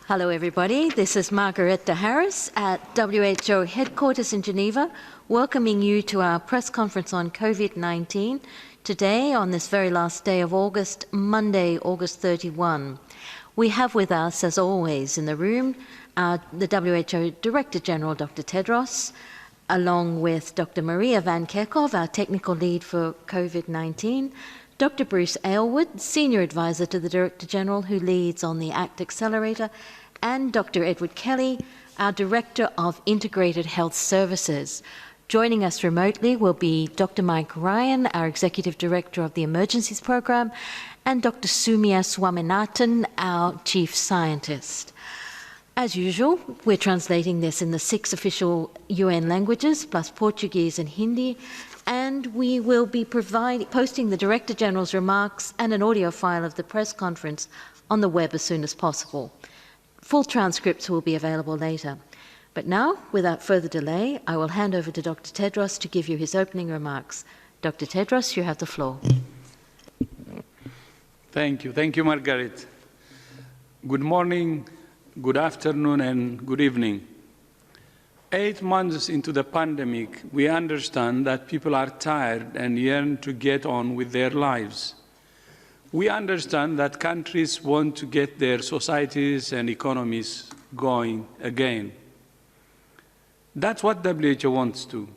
Hello, everybody. This is Margareta Harris at WHO headquarters in Geneva, welcoming you to our press conference on COVID-19 today on this very last day of August, Monday, August 31. We have with us, as always, in the room, the WHO Director General, Dr. Tedros, along with Dr. Maria Van Kerkhove, our technical lead for COVID-19, Dr. Bruce Aylward, Senior Advisor to the Director General who leads on the ACT Accelerator, and Dr. Edward Kelly, our Director of Integrated Health Services. Joining us remotely will be Dr. Mike Ryan, our Executive Director of the Emergencies Program, and Dr. Soumya Swaminathan, our Chief Scientist. As usual, we're translating this in the 6 official UN languages, plus Portuguese and Hindi, and we will be posting the Director General's remarks and an audio file of the press conference on the web as soon as possible. Full transcripts will be available later. But now, without further delay, I will hand over to Dr. Tedros to give you his opening remarks. Dr. Tedros, you have the floor. Thank you. Thank you, Margaret. Good morning, good afternoon, and good evening. 8 months into the pandemic, we understand that people are tired and yearn to get on with their lives. We understand that countries want to get their societies and economies going again. That's what WHO wants to.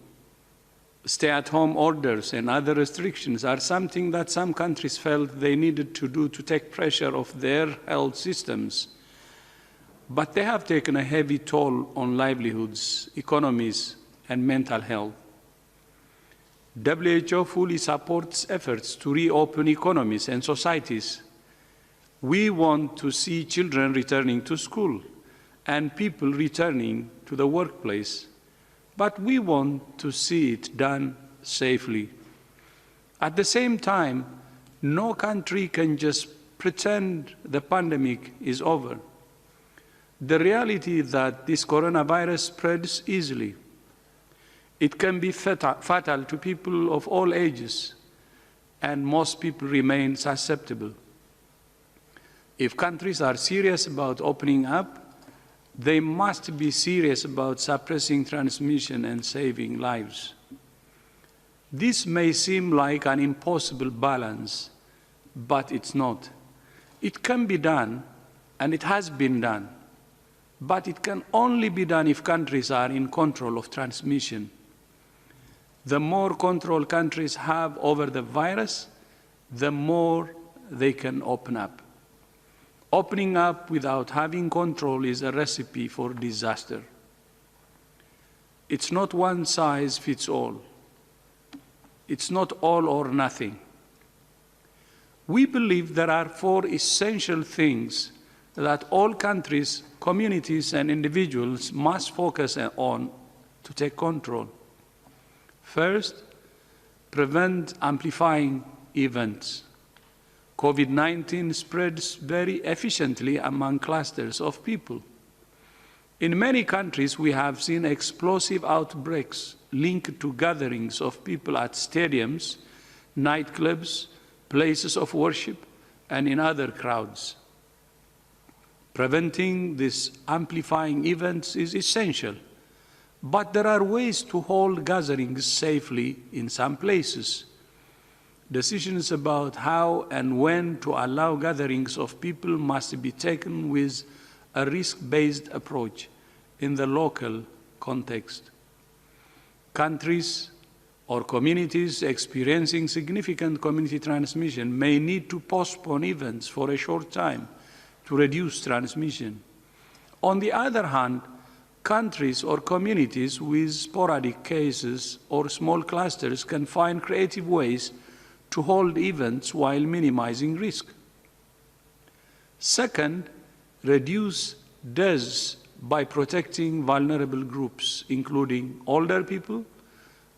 Stay-at-home orders and other restrictions are something that some countries felt they needed to do to take pressure off their health systems. But they have taken a heavy toll on livelihoods, economies, and mental health. WHO fully supports efforts to reopen economies and societies. We want to see children returning to school and people returning to the workplace, but we want to see it done safely. At the same time, no country can just pretend the pandemic is over. The reality is that this coronavirus spreads easily. It can be fatal to people of all ages, and most people remain susceptible. If countries are serious about opening up, they must be serious about suppressing transmission and saving lives. This may seem like an impossible balance, but it's not. It can be done, and it has been done. But it can only be done if countries are in control of transmission. The more control countries have over the virus, the more they can open up. Opening up without having control is a recipe for disaster. It's not one size fits all. It's not all or nothing. We believe there are 4 essential things that all countries, communities, and individuals must focus on to take control. First, prevent amplifying events. COVID-19 spreads very efficiently among clusters of people. In many countries, we have seen explosive outbreaks linked to gatherings of people at stadiums, nightclubs, places of worship, and in other crowds. Preventing these amplifying events is essential, but there are ways to hold gatherings safely in some places. Decisions about how and when to allow gatherings of people must be taken with a risk-based approach in the local context. Countries or communities experiencing significant community transmission may need to postpone events for a short time to reduce transmission. On the other hand, countries or communities with sporadic cases or small clusters can find creative ways to hold events while minimizing risk. Second, reduce deaths by protecting vulnerable groups, including older people,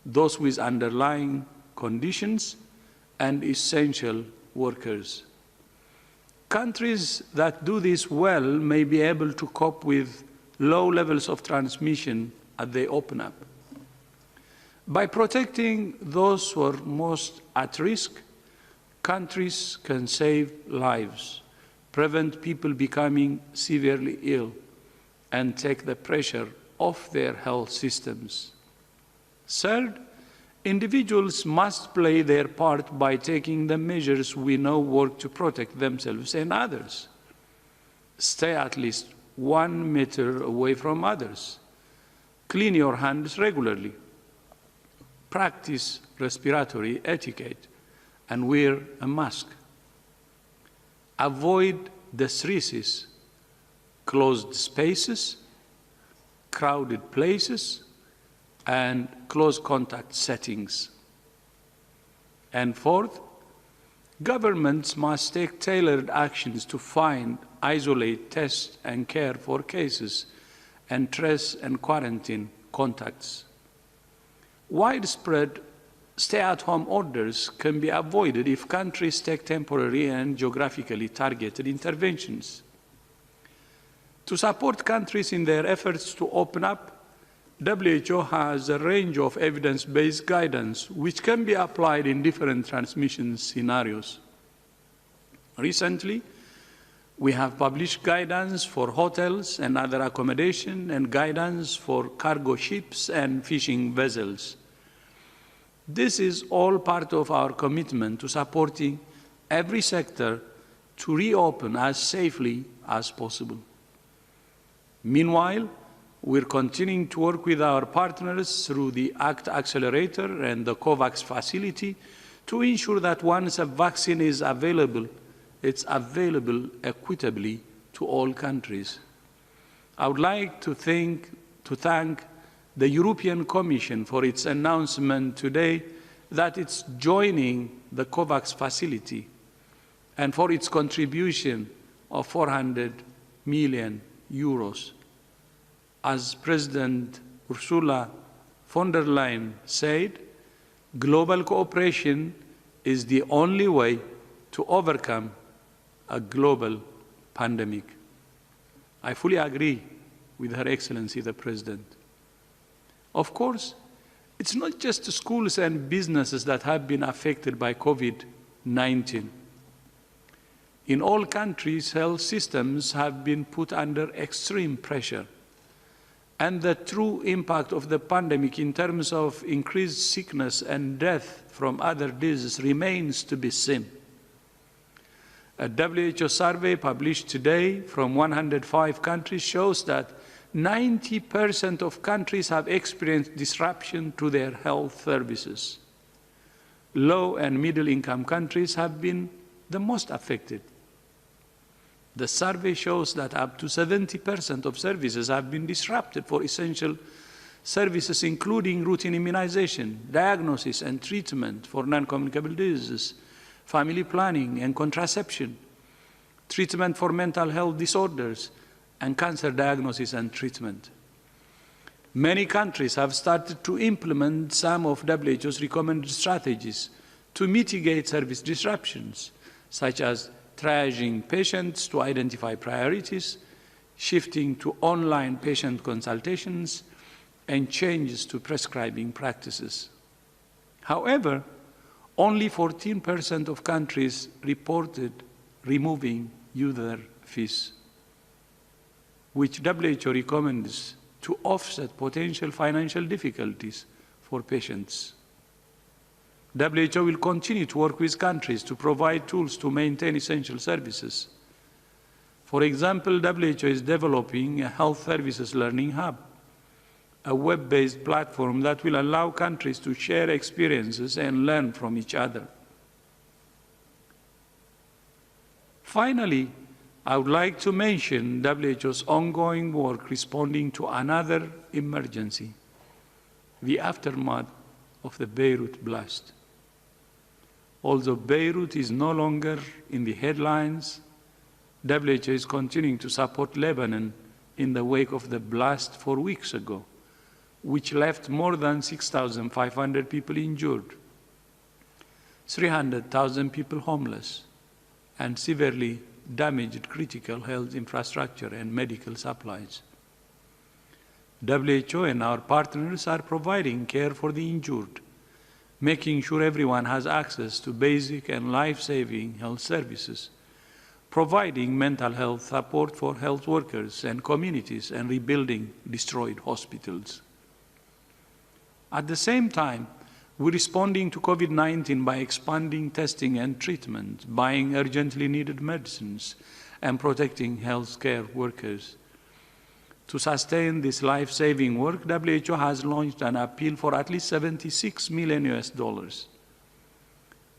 those with underlying conditions, and essential workers. Countries that do this well may be able to cope with low levels of transmission as they open up. By protecting those who are most at risk, countries can save lives, prevent people becoming severely ill, and take the pressure off their health systems. Third, individuals must play their part by taking the measures we know work to protect themselves and others. Stay at least 1 meter away from others. Clean your hands regularly. Practice respiratory etiquette and wear a mask. Avoid the 3 Cs: closed spaces, crowded places, and close contact settings. And fourth, governments must take tailored actions to find, isolate, test, and care for cases, and trace and quarantine contacts. Widespread stay-at-home orders can be avoided if countries take temporary and geographically targeted interventions. To support countries in their efforts to open up, WHO has a range of evidence-based guidance which can be applied in different transmission scenarios. Recently, we have published guidance for hotels and other accommodation and guidance for cargo ships and fishing vessels. This is all part of our commitment to supporting every sector to reopen as safely as possible. Meanwhile, we're continuing to work with our partners through the ACT Accelerator and the COVAX facility to ensure that once a vaccine is available, it's available equitably to all countries. I would like to thank the European Commission for its announcement today that it's joining the COVAX facility and for its contribution of 400 million euros. As President Ursula von der Leyen said, global cooperation is the only way to overcome a global pandemic. I fully agree with Her Excellency the President. Of course, it's not just schools and businesses that have been affected by COVID-19. In all countries, health systems have been put under extreme pressure, and the true impact of the pandemic in terms of increased sickness and death from other diseases remains to be seen. A WHO survey published today from 105 countries shows that 90% of countries have experienced disruption to their health services. Low and middle-income countries have been the most affected. The survey shows that up to 70% of services have been disrupted for essential services, including routine immunization, diagnosis and treatment for non-communicable diseases, family planning and contraception, treatment for mental health disorders, and cancer diagnosis and treatment. Many countries have started to implement some of WHO's recommended strategies to mitigate service disruptions, such as triaging patients to identify priorities, shifting to online patient consultations, and changes to prescribing practices. However, only 14% of countries reported removing user fees, which WHO recommends to offset potential financial difficulties for patients. WHO will continue to work with countries to provide tools to maintain essential services. For example, WHO is developing a health services learning hub, a web-based platform that will allow countries to share experiences and learn from each other. Finally, I would like to mention WHO's ongoing work responding to another emergency, the aftermath of the Beirut blast. Although Beirut is no longer in the headlines, WHO is continuing to support Lebanon in the wake of the blast 4 weeks ago, which left more than 6,500 people injured, 300,000 people homeless, and severely damaged critical health infrastructure and medical supplies. WHO and our partners are providing care for the injured, making sure everyone has access to basic and life-saving health services, providing mental health support for health workers and communities, and rebuilding destroyed hospitals. At the same time, we're responding to COVID-19 by expanding testing and treatment, buying urgently needed medicines, and protecting healthcare workers. To sustain this life-saving work, WHO has launched an appeal for at least $76 million.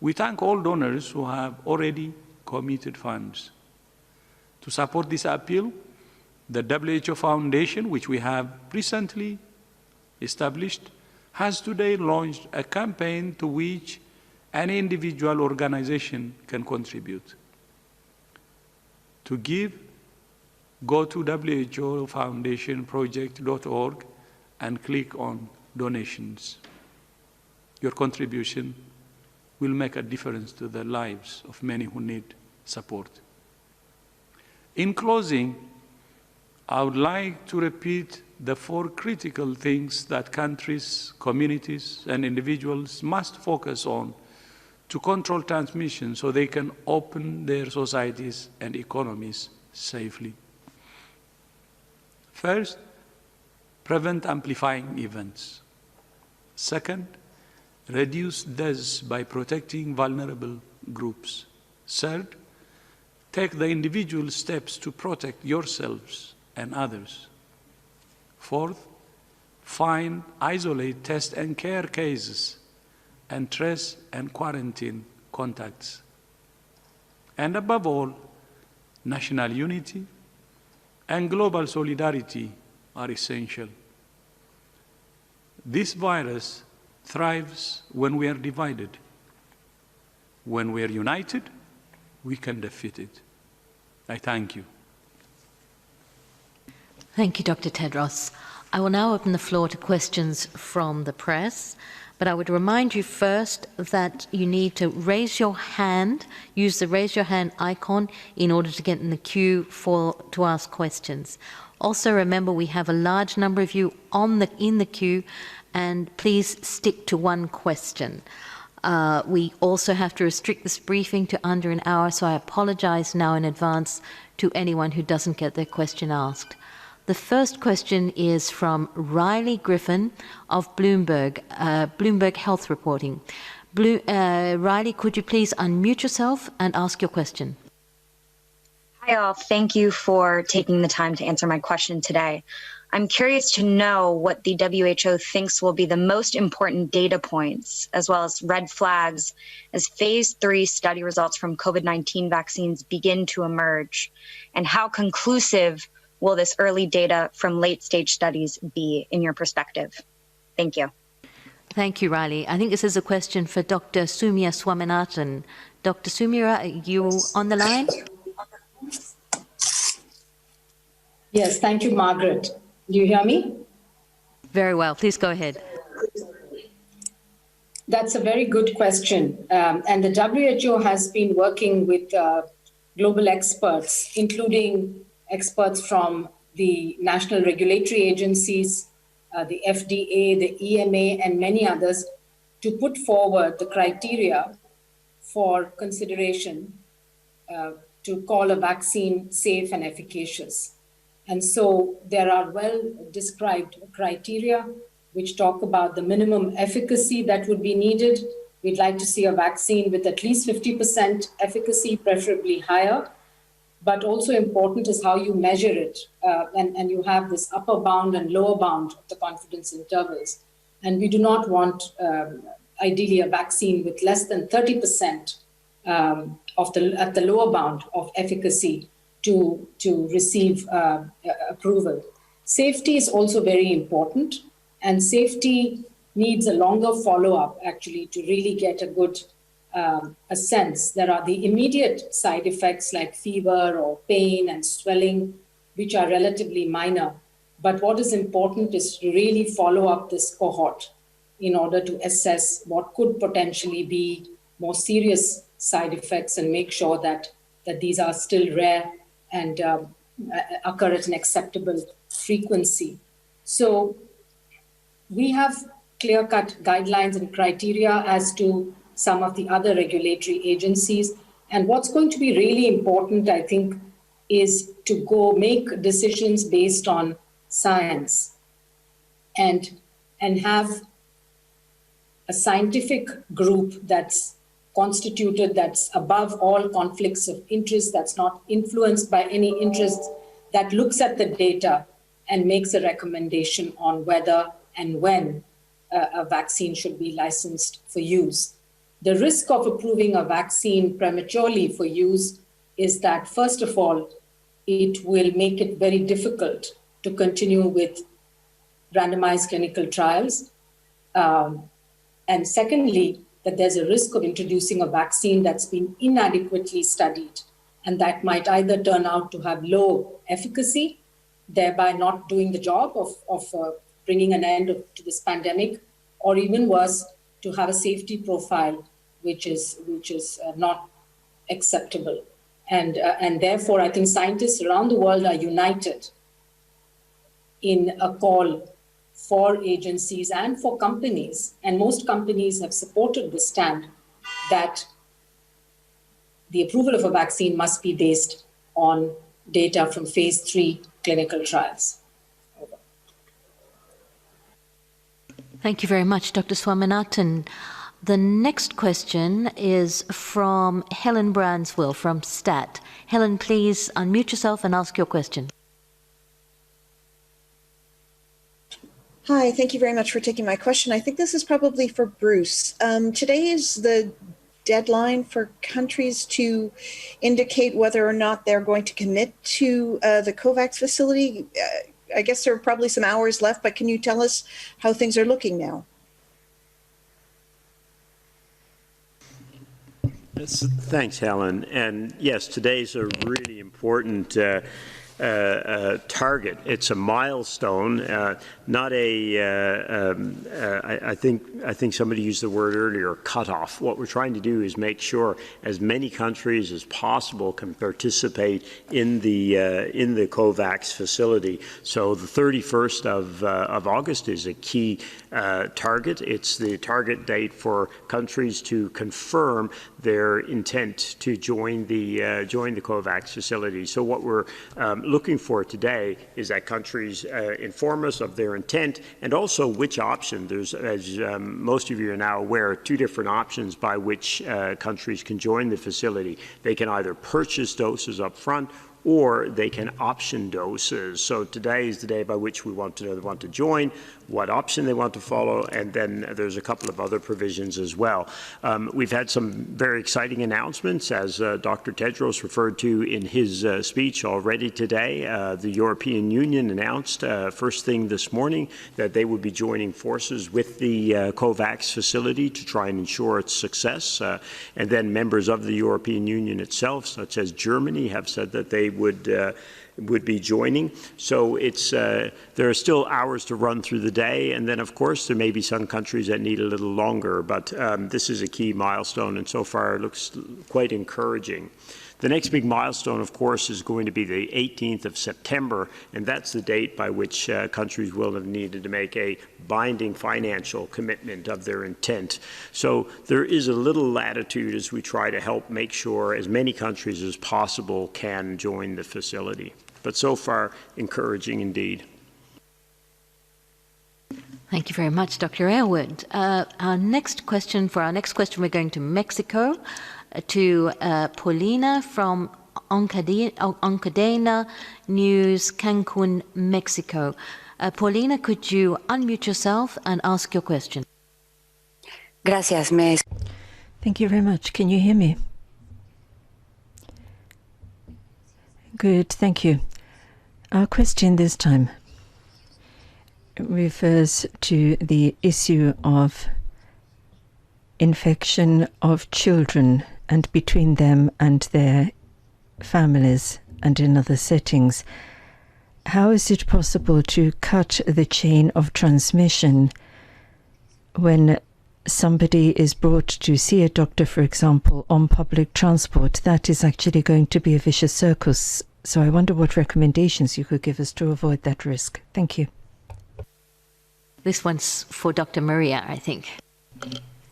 We thank all donors who have already committed funds. To support this appeal, the WHO Foundation, which we have recently established, has today launched a campaign to which any individual organization can contribute. To give, go to whofoundationproject.org and click on donations. Your contribution will make a difference to the lives of many who need support. In closing, I would like to repeat the 4 critical things that countries, communities, and individuals must focus on to control transmission so they can open their societies and economies safely. First, prevent amplifying events. Second, reduce deaths by protecting vulnerable groups. Third, take the individual steps to protect yourselves and others. Fourth, find, isolate, test, and care cases, and trace and quarantine contacts. And above all, national unity and global solidarity are essential. This virus thrives when we are divided. When we are united, we can defeat it. I thank you. Thank you, Dr. Tedros. I will now open the floor to questions from the press, but I would remind you first that you need to raise your hand, use the raise your hand icon in order to get in the queue to ask questions. Also remember we have a large number of you in the queue, and please stick to one question. We also have to restrict this briefing to under an hour, so I apologize now in advance to anyone who doesn't get their question asked. The first question is from Riley Griffin of Bloomberg Health Reporting. Riley, could you please unmute yourself and ask your question? Hi all, thank you for taking the time to answer my question today. I'm curious to know what the WHO thinks will be the most important data points, as well as red flags, as phase 3 study results from COVID-19 vaccines begin to emerge, and how conclusive will this early data from late-stage studies be in your perspective? Thank you. Thank you, Riley. I think this is a question for Dr. Soumya Swaminathan. Dr. Soumya, are you on the line? Yes, thank you, Margaret. Do you hear me? Very well. Please go ahead. That's a very good question. And the WHO has been working with global experts, including experts from the national regulatory agencies, the FDA, the EMA, and many others, to put forward the criteria for consideration to call a vaccine safe and efficacious. And so there are well-described criteria which talk about the minimum efficacy that would be needed. We'd like to see a vaccine with at least 50% efficacy, preferably higher. But also important is how you measure it. And you have this upper bound and lower bound of the confidence intervals. And we do not want, ideally, a vaccine with less than 30% at the lower bound of efficacy to receive approval. Safety is also very important, and safety needs a longer follow-up, actually, to really get a good a sense. There are the immediate side effects like fever or pain and swelling, which are relatively minor. But what is important is to really follow up this cohort in order to assess what could potentially be more serious side effects and make sure that these are still rare and occur at an acceptable frequency. So we have clear-cut guidelines and criteria as to some of the other regulatory agencies, And what's going to be really important, I think, is to go make decisions based on science and have a scientific group that's constituted, that's above all conflicts of interest, that's not influenced by any interests, that looks at the data and makes a recommendation on whether and when a vaccine should be licensed for use. The risk of approving a vaccine prematurely for use is that, first of all, it will make it very difficult to continue with randomized clinical trials. And secondly, that there's a risk of introducing a vaccine that's been inadequately studied, and that might either turn out to have low efficacy, thereby not doing the job of bringing an end to this pandemic, or even worse, to have a safety profile which is not acceptable. And therefore, I think scientists around the world are united in a call for agencies and for companies, and most companies have supported the stand that the approval of a vaccine must be based on data from phase 3 clinical trials. Over. Thank you very much, Dr. Swaminathan. The next question is from Helen Branswell from STAT. Helen, please unmute yourself and ask your question. Hi, thank you very much for taking my question. I think this is probably for Bruce. Today is the deadline for countries to indicate whether or not they're going to commit to the COVAX facility. I guess there are probably some hours left, but can you tell us how things are looking now? Yes, thanks, Helen. And yes, today's a really important target. It's a milestone, not a. I think somebody used the word earlier, cutoff. What we're trying to do is make sure as many countries as possible can participate in the COVAX facility. So the 31st of August is a key target. It's the target date for countries to confirm their intent to join the COVAX facility. So what we're looking for today is that countries inform us of their intent and also which option. There's, as most of you are now aware, 2 different options by which countries can join the facility. They can either purchase doses up front or they can option doses. So today is the day by which we want to know they want to join, what option they want to follow, and then there's a couple of other provisions as well. We've had some very exciting announcements, as Dr. Tedros referred to in his speech already today. The European Union announced first thing this morning that they would be joining forces with the COVAX facility to try and ensure its success. And then members of the European Union itself, such as Germany, have said that they would be joining. So it's there are still hours to run through the day, and then of course there may be some countries that need a little longer, but this is a key milestone, and so far it looks quite encouraging. The next big milestone, of course, is going to be the 18th of September, and that's the date by which countries will have needed to make a binding financial commitment of their intent. So there is a little latitude as we try to help make sure as many countries as possible can join the facility. But so far, encouraging indeed. Thank you very much, Dr. Aylward. Our next question, we're going to Mexico, to Paulina from Oncadena News, Cancun, Mexico. Paulina, could you unmute yourself and ask your question? Gracias, Thank you very much. Can you hear me? Good, thank you. Our question this time refers to the issue of infection of children and between them and their families and in other settings. How is it possible to cut the chain of transmission when somebody is brought to see a doctor, for example, on public transport? That is actually going to be a vicious circle. So I wonder what recommendations you could give us to avoid that risk. Thank you. This one's for Dr. Maria, I think.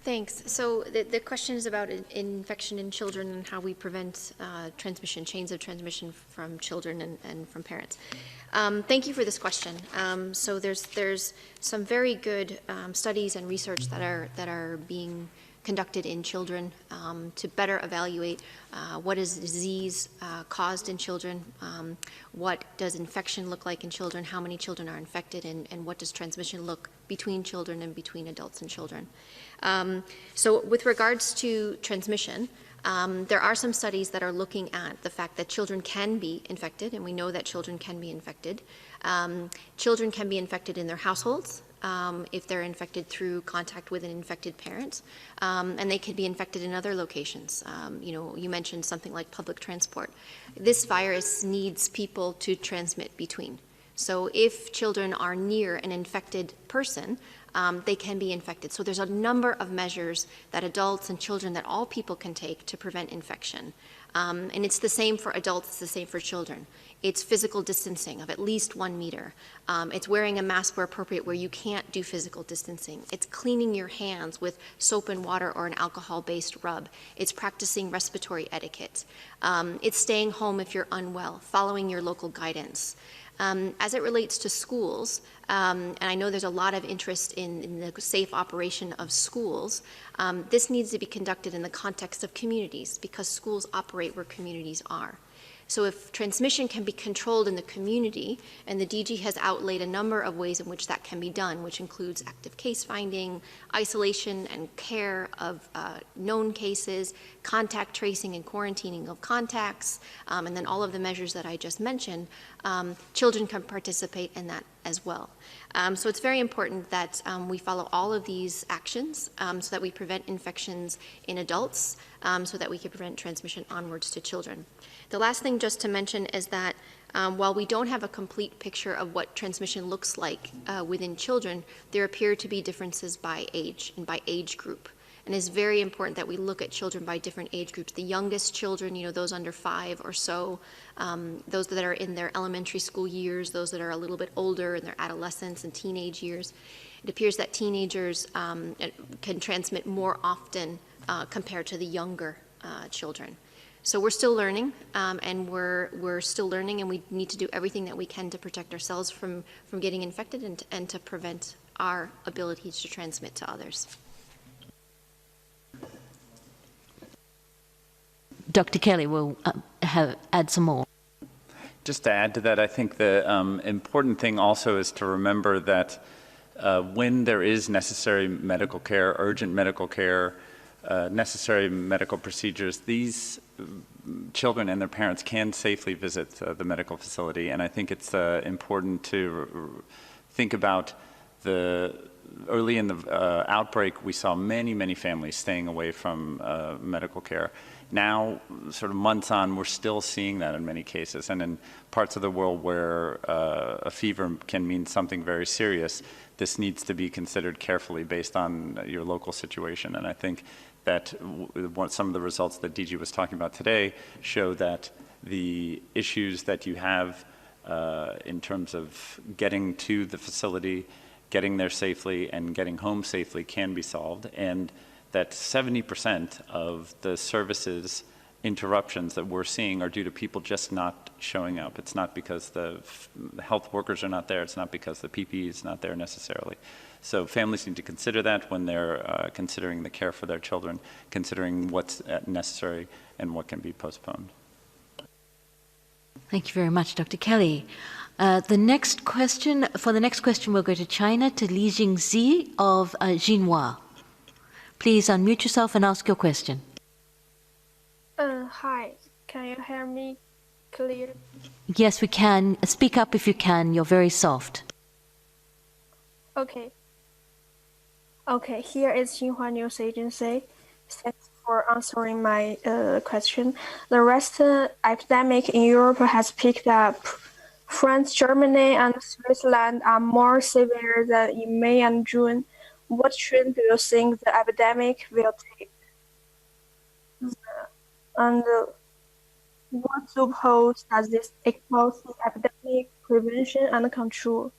Thanks. So the question is about infection in children and how we prevent transmission, chains of transmission from children and from parents. Thank you for this question. So there's some very good studies and research that are being conducted in children to better evaluate what is disease caused in children, what does infection look like in children, how many children are infected, and what does transmission look between children and between adults and children. So with regards to transmission, there are some studies that are looking at the fact that children can be infected, and we know that children can be infected. Children can be infected in their households if they're infected through contact with an infected parent, and they can be infected in other locations. You mentioned something like public transport. This virus needs people to transmit between. So if children are near an infected person, they can be infected. So there's a number of measures that adults and children, that all people can take to prevent infection. And it's the same for adults, it's the same for children. It's physical distancing of at least 1 meter. It's wearing a mask where appropriate, where you can't do physical distancing. It's cleaning your hands with soap and water or an alcohol-based rub. It's practicing respiratory etiquette. It's staying home if you're unwell, following your local guidance. As it relates to schools, and I know there's a lot of interest in the safe operation of schools, this needs to be conducted in the context of communities, because schools operate where communities are. So if transmission can be controlled in the community, and the DG has outlaid a number of ways in which that can be done, which includes active case finding, isolation and care of known cases, contact tracing and quarantining of contacts, and then all of the measures that I just mentioned, children can participate in that as well. So it's very important that we follow all of these actions so that we prevent infections in adults, so that we can prevent transmission onwards to children. The last thing just to mention is that while we don't have a complete picture of what transmission looks like within children, there appear to be differences by age and by age group. And it's very important that we look at children by different age groups. The youngest children, those under 5 or so, those that are in their elementary school years, those that are a little bit older in their adolescence and teenage years. It appears that teenagers can transmit more often compared to the younger children. So we're still learning, and we're still learning, and we need to do everything that we can to protect ourselves from getting infected and to prevent our ability to transmit to others. Dr. Kelly will add some more. Just to add to that, I think the important thing also is to remember that when there is necessary medical care, urgent medical care, necessary medical procedures, these children and their parents can safely visit the medical facility. And I think it's important to think about early in the outbreak, we saw many, many families staying away from medical care. Now, sort of months on, we're still seeing that in many cases. And in parts of the world where a fever can mean something very serious, this needs to be considered carefully based on your local situation. And I think that some of the results that DG was talking about today show that the issues that you have in terms of getting to the facility, getting there safely, and getting home safely can be solved, and that 70% of the services interruptions that we're seeing are due to people just not showing up. It's not because the health workers are not there, it's not because the PPE is not there necessarily. So families need to consider that when they're considering the care for their children, considering what's necessary and what can be postponed. Thank you very much, Dr. Kelly. For the next question, we'll go to China, to Li Jingzi of Xinhua. Please unmute yourself and ask your question. Hi, can you hear me clear? Yes, we can. Speak up if you can. You're very soft. Okay. Okay, here is Xinhua News Agency. Thanks for answering my question. The recent epidemic in Europe has picked up. France, Germany, and Switzerland are more severe than in May and June. What trend do you think the epidemic will take? And what loopholes does this expose in epidemic prevention and control?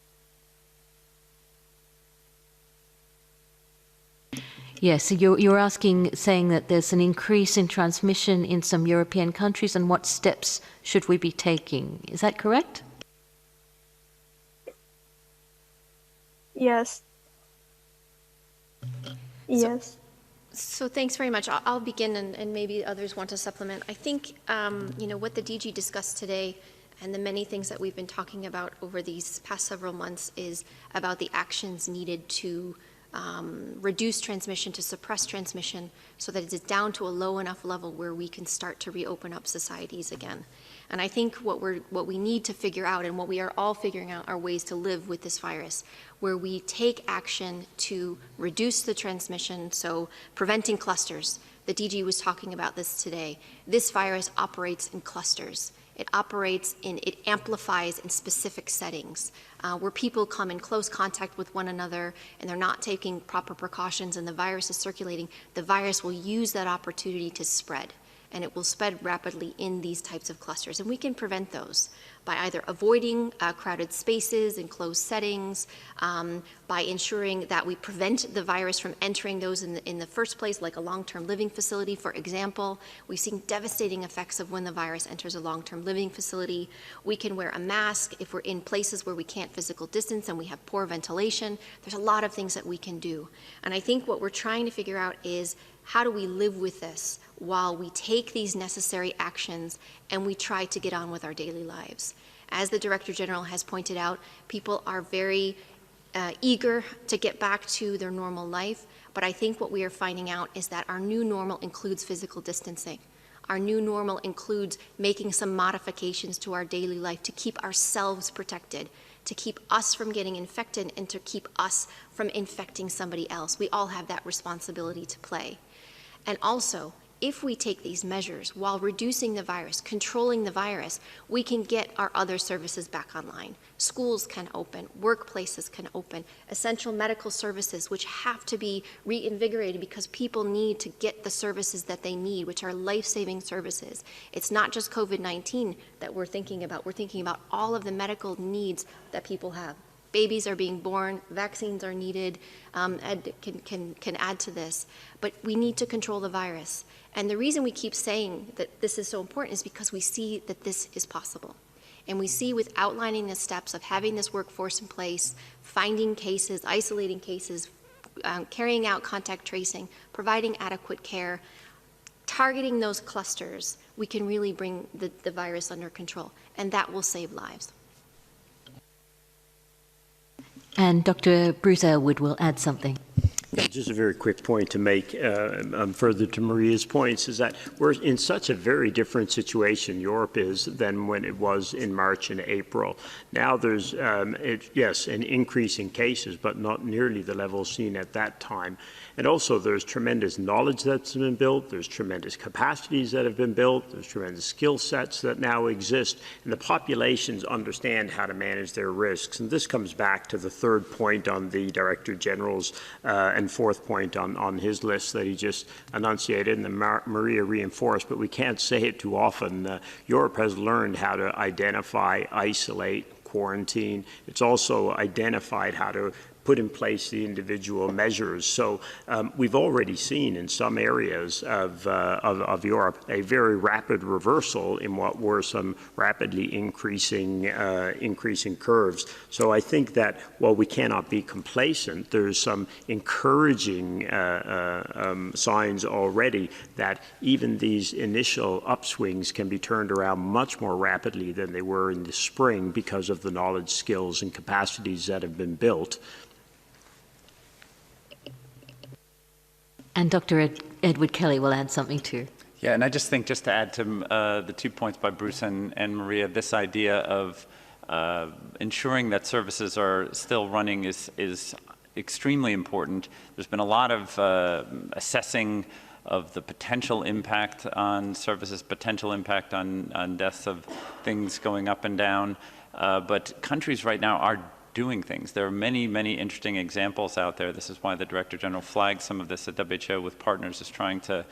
Yes, so you're asking, saying that there's an increase in transmission in some European countries, and what steps should we be taking? Is that correct? Yes. Yes. So thanks very much. I'll begin, and maybe others want to supplement. I think, you know, what the DG discussed today and the many things that we've been talking about over these past several months is about the actions needed to reduce transmission, to suppress transmission, so that it is down to a low enough level where we can start to reopen up societies again. And I think what we need to figure out, and what we are all figuring out, are ways to live with this virus, where we take action to reduce the transmission, so preventing clusters. The DG was talking about this today. This virus operates in clusters. It amplifies in specific settings where people come in close contact with one another and they're not taking proper precautions and the virus is circulating. The virus will use that opportunity to spread, and it will spread rapidly in these types of clusters. And we can prevent those by either avoiding crowded spaces and closed settings, by ensuring that we prevent the virus from entering those in the first place, like a long-term living facility, for example. We've seen devastating effects of when the virus enters a long-term living facility. We can wear a mask if we're in places where we can't physical distance and we have poor ventilation. There's a lot of things that we can do. And I think what we're trying to figure out is, how do we live with this while we take these necessary actions and we try to get on with our daily lives? As the Director General has pointed out, people are very eager to get back to their normal life, but I think what we are finding out is that our new normal includes physical distancing. Our new normal includes making some modifications to our daily life to keep ourselves protected, to keep us from getting infected, and to keep us from infecting somebody else. We all have that responsibility to play. And also, if we take these measures while reducing the virus, controlling the virus, we can get our other services back online. Schools can open, workplaces can open, essential medical services, which have to be reinvigorated because people need to get the services that they need, which are life-saving services. It's not just COVID-19 that we're thinking about. We're thinking about all of the medical needs that people have. Babies are being born, vaccines are needed, can add to this. But we need to control the virus. And the reason we keep saying that this is so important is because we see that this is possible. And we see, with outlining the steps of having this workforce in place, finding cases, isolating cases, carrying out contact tracing, providing adequate care, targeting those clusters, we can really bring the virus under control. And that will save lives. And Dr. Bruce Aylward will add something. Yeah, just a very quick point to make further to Maria's points is that we're in such a very different situation, Europe is, than when it was in March and April. Now there's, yes, an increase in cases, but not nearly the level seen at that time. And also there's tremendous knowledge that's been built, there's tremendous capacities that have been built, there's tremendous skill sets that now exist, and the populations understand how to manage their risks. And this comes back to the third point on the Director General's and fourth point on his list that he just enunciated and Maria reinforced, but we can't say it too often. Europe has learned how to identify, isolate, quarantine. It's also identified how to put in place the individual measures. So we've already seen in some areas of Europe a very rapid reversal in what were some rapidly increasing curves. So I think that while we cannot be complacent, there's some encouraging signs already that even these initial upswings can be turned around much more rapidly than they were in the spring because of the knowledge, skills, and capacities that have been built. And Dr. Edward Kelly will add something too. Yeah, and I just think, just to add to the 2 points by Bruce and Maria, this idea of ensuring that services are still running is extremely important. There's been a lot of assessing of the potential impact on services, potential impact on deaths of things going up and down, but countries right now are doing things. There are many, many interesting examples out there. This is why the Director General flagged some of this at WHO with partners is trying to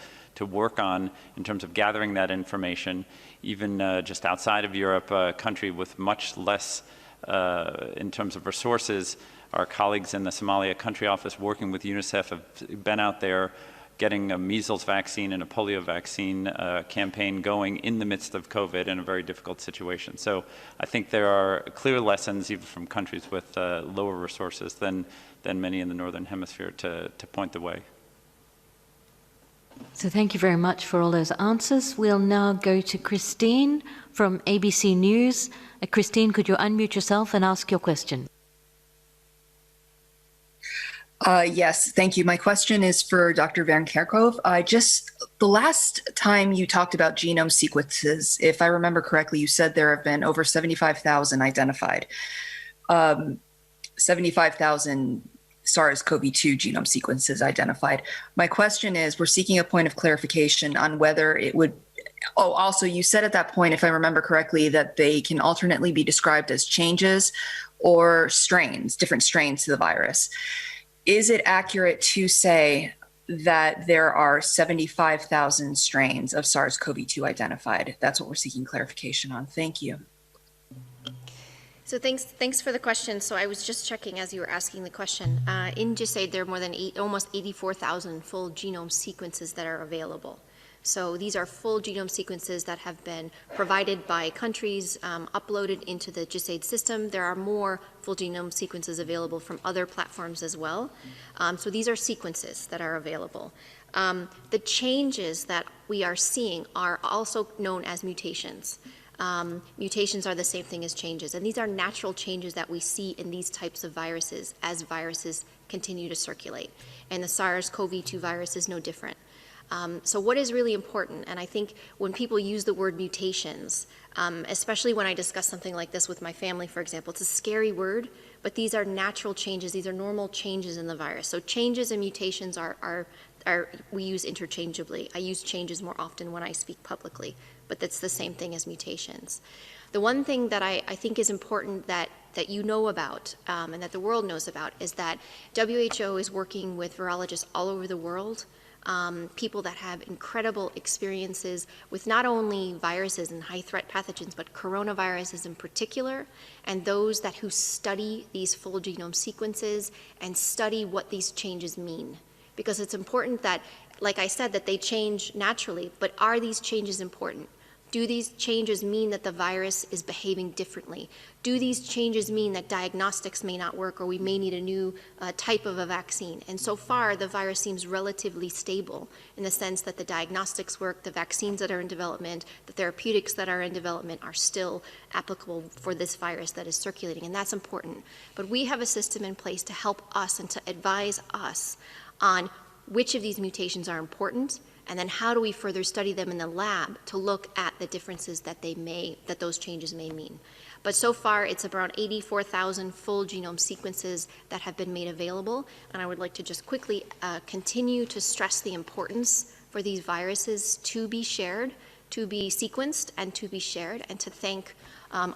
work on in terms of gathering that information. Even just outside of Europe, a country with much less in terms of resources our colleagues in the Somalia country office working with UNICEF have been out there getting a measles vaccine and a polio vaccine campaign going in the midst of COVID in a very difficult situation. So I think there are clear lessons even from countries with lower resources than many in the Northern Hemisphere to point the way. So thank you very much for all those answers. We'll now go to Christine from ABC News. Christine, could you unmute yourself and ask your question? Yes, thank you. My question is for Dr. Van Kerkhove. The last time you talked about genome sequences, if I remember correctly, you said there have been over 75,000 identified. 75,000 SARS-CoV-2 genome sequences identified. My question is, we're seeking a point of clarification on whether it would, also you said at that point, if I remember correctly, that they can alternately be described as changes or strains, different strains to the virus. Is it accurate to say that there are 75,000 strains of SARS-CoV-2 identified? That's what we're seeking clarification on. Thank you. So thanks for the question. So I was just checking as you were asking the question. In GISAID, there are more than almost 84,000 full genome sequences that are available. So these are full genome sequences that have been provided by countries, uploaded into the GISAID system. There are more full genome sequences available from other platforms as well. So these are sequences that are available. The changes that we are seeing are also known as mutations. Mutations are the same thing as changes, and these are natural changes that we see in these types of viruses as viruses continue to circulate. And the SARS-CoV-2 virus is no different. So what is really important, and I think when people use the word mutations, especially when I discuss something like this with my family, for example, it's a scary word, but these are natural changes, these are normal changes in the virus. So changes and mutations we use interchangeably. I use changes more often when I speak publicly, but that's the same thing as mutations. The one thing that I think is important that you know about and that the world knows about is that WHO is working with virologists all over the world, people that have incredible experiences with not only viruses and high-threat pathogens, but coronaviruses in particular, and those who study these full genome sequences and study what these changes mean. Because it's important that, like I said, that they change naturally, but are these changes important? Do these changes mean that the virus is behaving differently? Do these changes mean that diagnostics may not work or we may need a new type of a vaccine? And so far, the virus seems relatively stable in the sense that the diagnostics work, the vaccines that are in development, the therapeutics that are in development are still applicable for this virus that is circulating, and that's important. But we have a system in place to help us and to advise us on which of these mutations are important, and then how do we further study them in the lab to look at the differences that those changes may mean. But so far, it's around 84,000 full genome sequences that have been made available, and I would like to just quickly continue to stress the importance for these viruses to be shared, to be sequenced, and to be shared, and to thank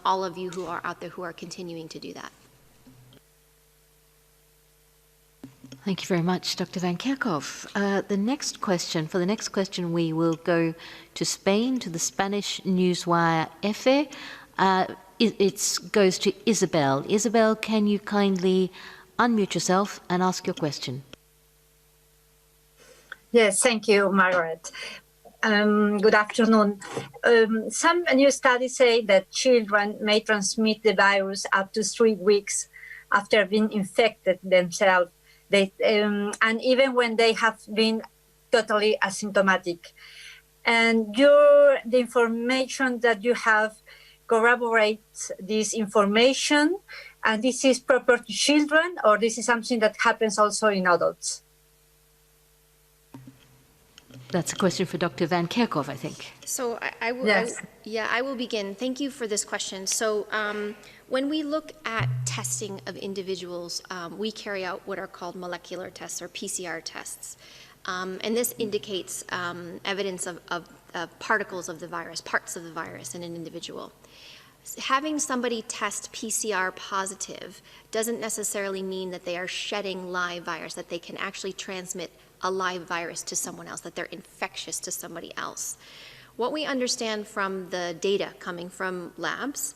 all of you who are out there who are continuing to do that. Thank you very much, Dr. Van Kerkhove. For the next question, we will go to Spain, to the Spanish newswire EFE. It goes to Isabel. Isabel, can you kindly unmute yourself and ask your question? Yes, thank you, Margaret. Good afternoon. Some new studies say that children may transmit the virus up to 3 weeks after being infected themselves. And even when they have been totally asymptomatic. And the information that you have corroborates this information, and this is proper to children, or this is something that happens also in adults? That's a question for Dr. Van Kerkhove, I think. So I will begin. Thank you for this question. So when we look at testing of individuals, we carry out what are called molecular tests or PCR tests. And this indicates evidence of particles of the virus, parts of the virus in an individual. Having somebody test PCR positive doesn't necessarily mean that they are shedding live virus, that they can actually transmit a live virus to someone else, that they're infectious to somebody else. What we understand from the data coming from labs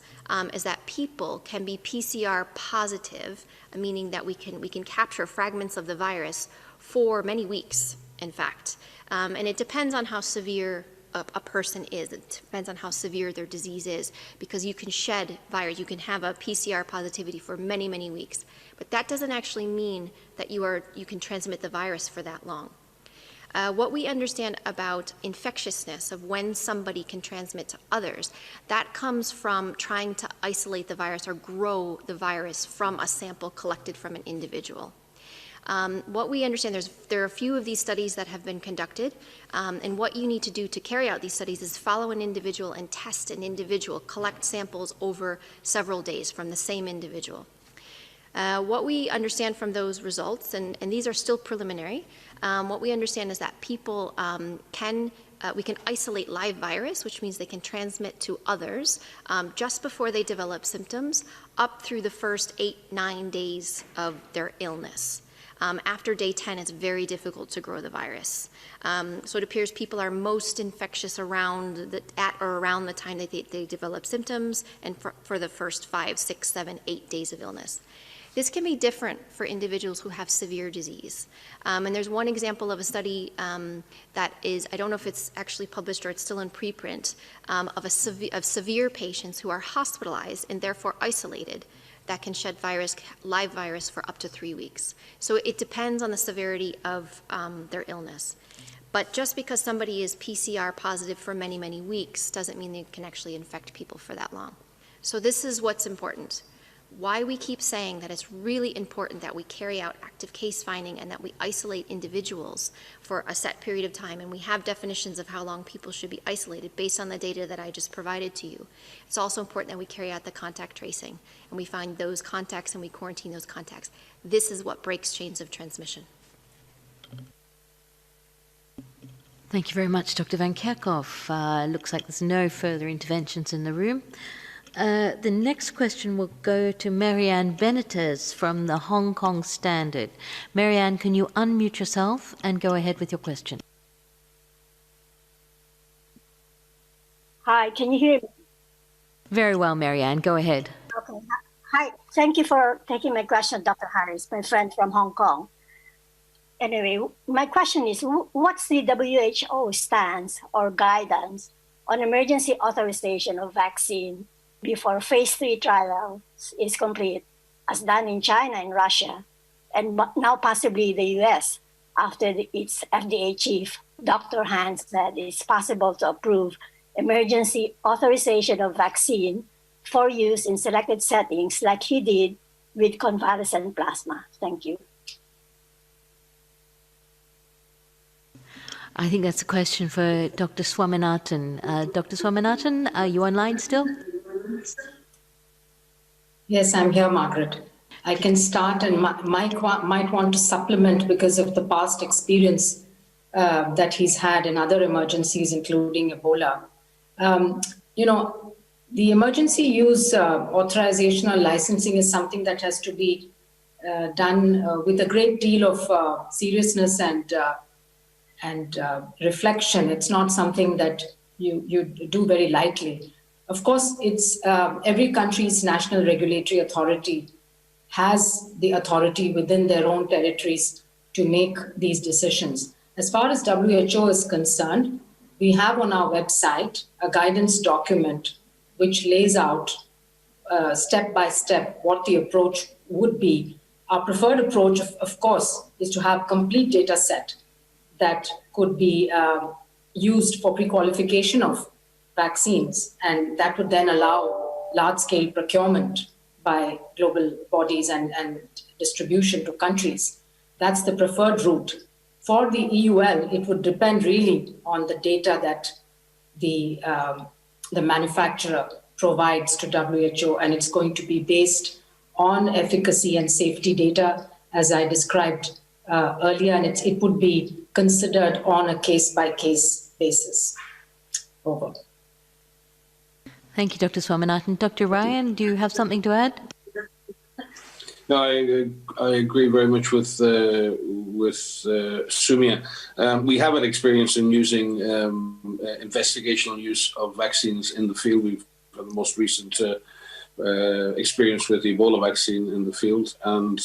is that people can be PCR positive, meaning that we can capture fragments of the virus for many weeks, in fact. And it depends on how severe a person is. It depends on how severe their disease is, because you can shed virus, you can have a PCR positivity for many, many weeks. But that doesn't actually mean that you can transmit the virus for that long. What we understand about infectiousness, of when somebody can transmit to others, that comes from trying to isolate the virus or grow the virus from a sample collected from an individual. What we understand, there are a few of these studies that have been conducted, and what you need to do to carry out these studies is follow an individual and test an individual, collect samples over several days from the same individual. What we understand from those results, and these are still preliminary, what we understand is that people we can isolate live virus, which means they can transmit to others just before they develop symptoms, up through the first 8-9 days of their illness. After day 10, it's very difficult to grow the virus. So it appears people are most infectious at or around the time that they develop symptoms, and for the first 5, 6, 7, 8 days of illness. This can be different for individuals who have severe disease. And there's one example of a study that is, I don't know if it's actually published or it's still in preprint, of severe patients who are hospitalized and therefore isolated that can shed live virus for up to 3 weeks. So it depends on the severity of their illness. But just because somebody is PCR positive for many, many weeks doesn't mean they can actually infect people for that long. So this is what's important. Why we keep saying that it's really important that we carry out active case finding and that we isolate individuals for a set period of time, and we have definitions of how long people should be isolated based on the data that I just provided to you. It's also important that we carry out the contact tracing, and we find those contacts and we quarantine those contacts. This is what breaks chains of transmission. Thank you very much, Dr. Van Kerkhoff. Looks like there's no further interventions in the room. The next question will go to Marianne Benitez from the Hong Kong Standard. Marianne, can you unmute yourself and go ahead with your question? Hi, can you hear me? Very well, Marianne. Go ahead. Okay. Hi, thank you for taking my question, Dr. Harris, my friend from Hong Kong. Anyway, my question is, what's the WHO stance or guidance on emergency authorization of vaccine before phase 3 trial is complete, as done in China and Russia, and now possibly the US, after its FDA chief, Dr. Hans, said it's possible to approve emergency authorization of vaccine for use in selected settings like he did with convalescent plasma. Thank you. I think that's a question for Dr. Swaminathan. Dr. Swaminathan, are you online still? Yes, I'm here, Margaret. I can start and Mike might want to supplement because of the past experience that he's had in other emergencies, including Ebola. The emergency use authorization or licensing is something that has to be done with a great deal of seriousness and reflection. It's not something that you do very lightly. Of course, it's every country's national regulatory authority has the authority within their own territories to make these decisions. As far as WHO is concerned, we have on our website a guidance document which lays out step by step what the approach would be. Our preferred approach, of course, is to have complete data set that could be used for pre-qualification of vaccines, and that would then allow large-scale procurement by global bodies and distribution to countries. That's the preferred route. For the EUL, it would depend really on the data that the manufacturer provides to WHO, and it's going to be based on efficacy and safety data, as I described earlier, and it would be considered on a case-by-case basis. Over. Thank you, Dr. Swaminathan. Dr. Ryan, do you have something to add? No, I agree very much with Sumia. We have had experience in using investigational use of vaccines in the field. We've had the most recent experience with the Ebola vaccine in the field, and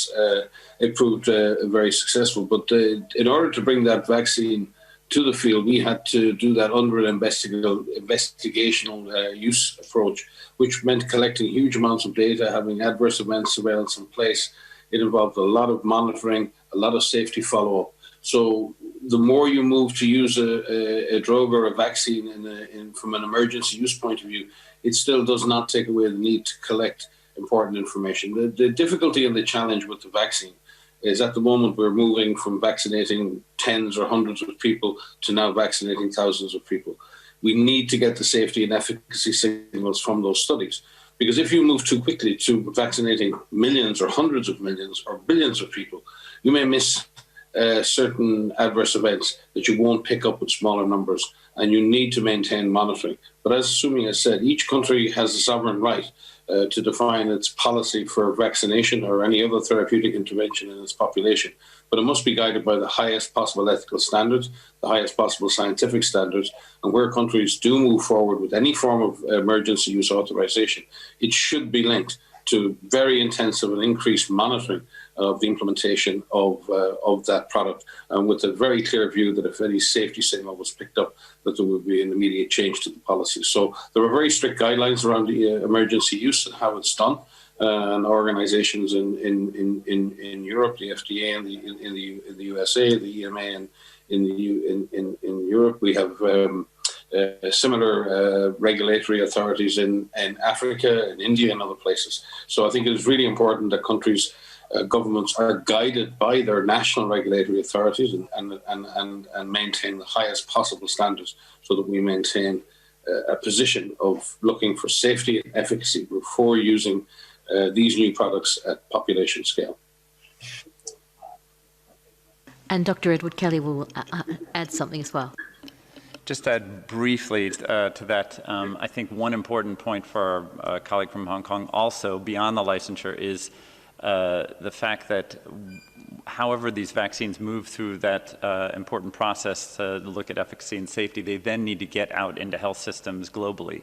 it proved very successful. But in order to bring that vaccine to the field, we had to do that under an investigational use approach, which meant collecting huge amounts of data, having adverse event surveillance in place. It involved a lot of monitoring, a lot of safety follow-up. So the more you move to use a drug or a vaccine from an emergency use point of view, it still does not take away the need to collect important information. The difficulty and the challenge with the vaccine is at the moment we're moving from vaccinating tens or hundreds of people to now vaccinating thousands of people. We need to get the safety and efficacy signals from those studies. Because if you move too quickly to vaccinating millions or hundreds of millions or billions of people, you may miss certain adverse events that you won't pick up with smaller numbers, and you need to maintain monitoring. But as Sumi has said, each country has a sovereign right to define its policy for vaccination or any other therapeutic intervention in its population. But it must be guided by the highest possible ethical standards, the highest possible scientific standards, and where countries do move forward with any form of emergency use authorization, it should be linked to very intensive and increased monitoring of the implementation of that product, and with a very clear view that if any safety signal was picked up, that there would be an immediate change to the policy. So there are very strict guidelines around the emergency use and how it's done, and organizations in Europe, the FDA in the USA, the EMA, and in Europe, we have similar regulatory authorities in Africa, in India, and other places. So I think it is really important that countries' governments are guided by their national regulatory authorities and maintain the highest possible standards, so that we maintain a position of looking for safety and efficacy before using these new products at population scale. And Dr. Edward Kelly will add something as well. Just to add briefly to that, I think one important point for our colleague from Hong Kong also, beyond the licensure, is the fact that however these vaccines move through that important process to look at efficacy and safety, they then need to get out into health systems globally.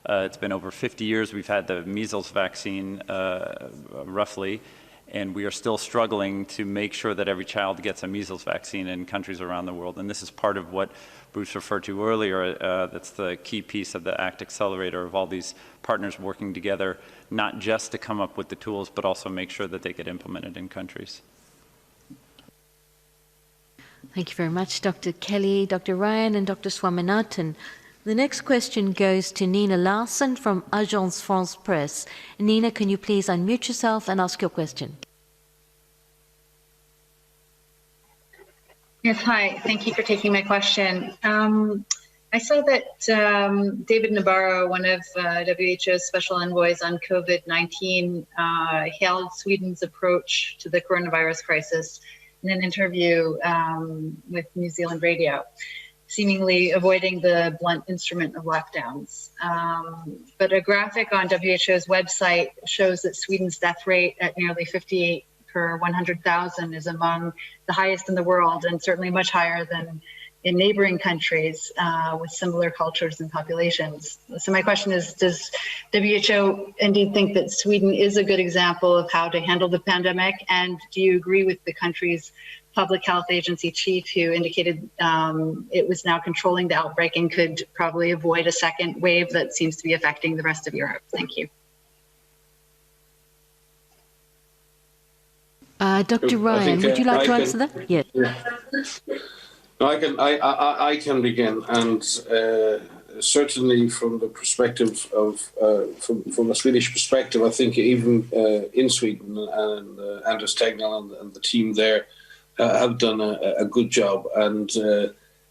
It's been over 50 years we've had the measles vaccine, roughly, and we are still struggling to make sure that every child gets a measles vaccine in countries around the world. And this is part of what Bruce referred to earlier. That's the key piece of the ACT Accelerator, of all these partners working together, not just to come up with the tools, but also make sure that they get implemented in countries. Thank you very much, Dr. Kelly, Dr. Ryan, and Dr. Swaminathan. The next question goes to Nina Larson from Agence France Presse. Nina, can you please unmute yourself and ask your question? Yes, hi. Thank you for taking my question. I saw that David Nabarro, one of WHO's special envoys on COVID-19, hailed Sweden's approach to the coronavirus crisis in an interview with New Zealand Radio, seemingly avoiding the blunt instrument of lockdowns. But a graphic on WHO's website shows that Sweden's death rate at nearly 58 per 100,000 is among the highest in the world, and certainly much higher than in neighboring countries with similar cultures and populations. So my question is, does WHO indeed think that Sweden is a good example of how to handle the pandemic? And do you agree with the country's public health agency chief, who indicated it was now controlling the outbreak and could probably avoid a second wave that seems to be affecting the rest of Europe? Thank you. Dr. Ryan, would you like to answer that? Yes. I can begin, and certainly from the perspective of from a Swedish perspective, I think even in Sweden, and Anders Tegnell and the team there have done a good job, and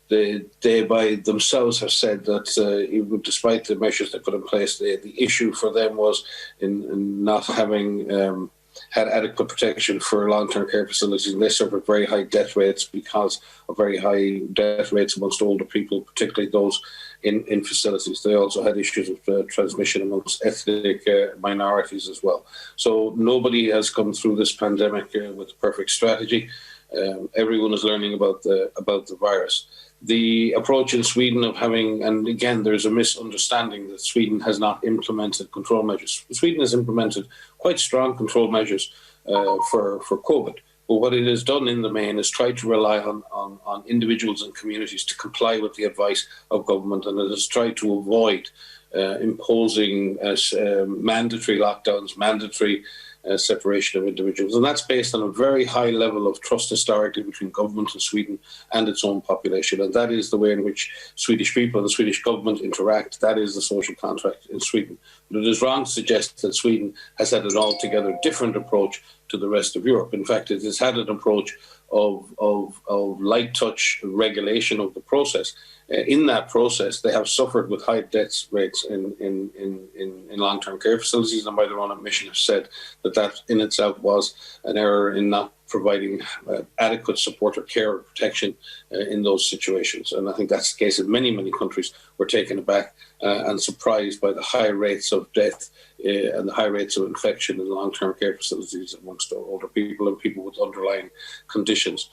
they by themselves have said that even despite the measures they put in place, the issue for them was in not having had adequate protection for long-term care facilities, and they suffered very high death rates because of very high death rates amongst older people, particularly those in facilities. They also had issues of transmission amongst ethnic minorities as well. So nobody has come through this pandemic with a perfect strategy. Everyone is learning about the virus. The approach in Sweden of having, and again, there's a misunderstanding that Sweden has not implemented control measures. Sweden has implemented quite strong control measures for COVID. But what it has done in the main is try to rely on individuals and communities to comply with the advice of government, and it has tried to avoid imposing mandatory lockdowns, mandatory separation of individuals. And that's based on a very high level of trust historically between government in Sweden and its own population. And that is the way in which Swedish people and the Swedish government interact. That is the social contract in Sweden. But it is wrong to suggest that Sweden has had an altogether different approach to the rest of Europe. In fact, it has had an approach of light touch regulation of the process. In that process, they have suffered with high death rates in long-term care facilities, and by their own admission have said that in itself was an error in not providing adequate support or care or protection in those situations. And I think that's the case in many, many countries. We're taken aback and surprised by the high rates of death and the high rates of infection in long-term care facilities amongst older people and people with underlying conditions.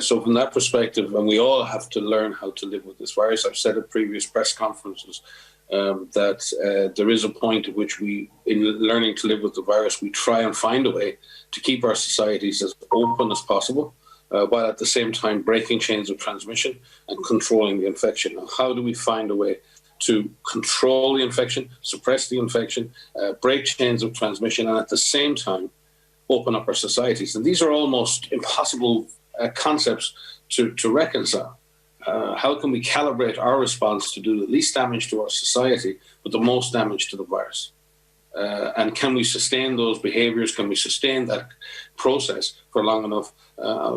So from that perspective, and we all have to learn how to live with this virus. I've said at previous press conferences that there is a point at which we, in learning to live with the virus, we try and find a way to keep our societies as open as possible, while at the same time breaking chains of transmission and controlling the infection. Now, how do we find a way to control the infection, suppress the infection, break chains of transmission, and at the same time open up our societies? And these are almost impossible concepts to reconcile. How can we calibrate our response to do the least damage to our society, but the most damage to the virus? And can we sustain those behaviours? Can we sustain that process for long enough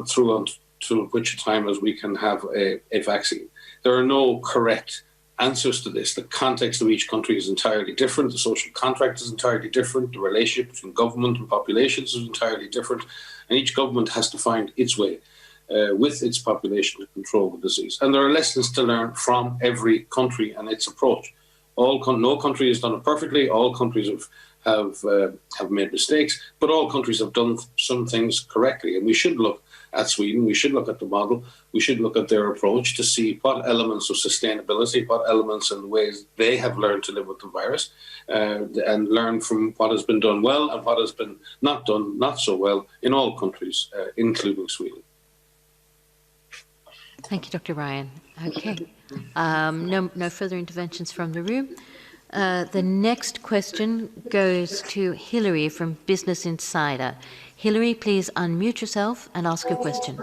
through to which time as we can have a vaccine? There are no correct answers to this. The context of each country is entirely different. The social contract is entirely different. The relationship between government and populations is entirely different. And each government has to find its way with its population to control the disease. And there are lessons to learn from every country and its approach. No country has done it perfectly. All countries have made mistakes, but all countries have done some things correctly. And we should look at Sweden. We should look at the model. We should look at their approach to see what elements of sustainability, what elements and ways they have learned to live with the virus, and learn from what has been done well and what has been not done not so well in all countries, including Sweden. Thank you, Dr. Ryan. Okay. No further interventions from the room. The next question goes to Hilary from Business Insider. Hilary, please unmute yourself and ask your question.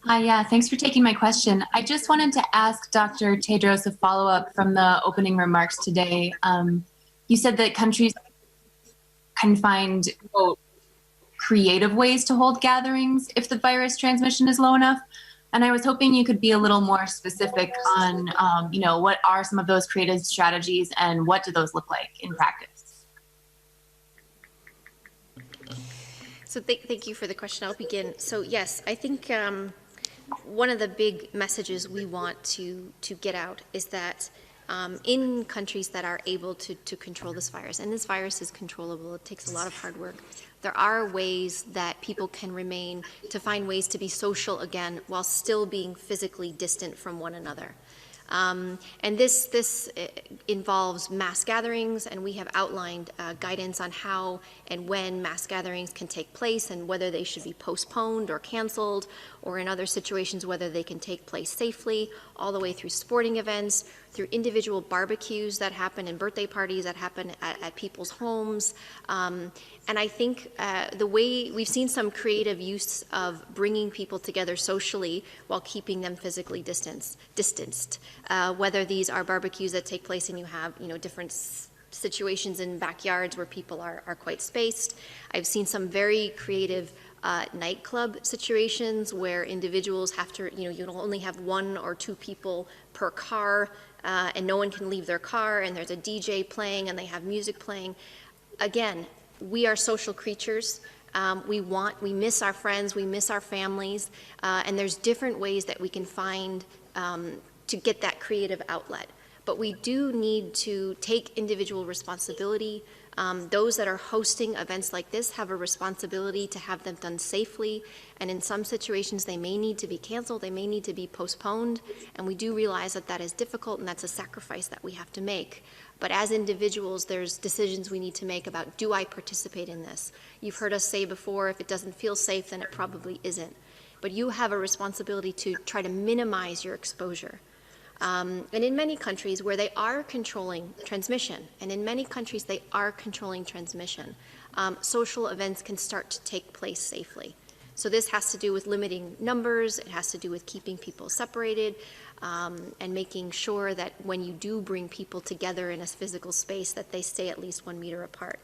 Hi, yeah, thanks for taking my question. I just wanted to ask Dr. Tedros a follow-up from the opening remarks today. You said that countries can find, quote, creative ways to hold gatherings if the virus transmission is low enough. And I was hoping you could be a little more specific on, what are some of those creative strategies and what do those look like in practice? So thank you for the question. I'll begin. So yes, I think one of the big messages we want to get out is that in countries that are able to control this virus, and this virus is controllable, it takes a lot of hard work, there are ways that people can remain to find ways to be social again while still being physically distant from one another. And this involves mass gatherings, and we have outlined guidance on how and when mass gatherings can take place and whether they should be postponed or canceled, or in other situations whether they can take place safely, all the way through sporting events, through individual barbecues that happen and birthday parties that happen at people's homes. And I think the way we've seen some creative use of bringing people together socially while keeping them physically distanced, whether these are barbecues that take place and you have, different situations in backyards where people are quite spaced. I've seen some very creative nightclub situations where individuals have to, you'll only have 1 or 2 people per car, and no one can leave their car, and there's a DJ playing and they have music playing. Again, we are social creatures. We miss our friends, we miss our families, and there's different ways that we can find to get that creative outlet. But we do need to take individual responsibility. Those that are hosting events like this have a responsibility to have them done safely, and in some situations they may need to be canceled, they may need to be postponed, and we do realize that that is difficult and that's a sacrifice that we have to make. But as individuals, there's decisions we need to make about, do I participate in this? You've heard us say before, if it doesn't feel safe, then it probably isn't. But you have a responsibility to try to minimize your exposure. And in many countries where they are controlling transmission, social events can start to take place safely. So this has to do with limiting numbers, it has to do with keeping people separated, and making sure that when you do bring people together in a physical space that they stay at least 1 meter apart.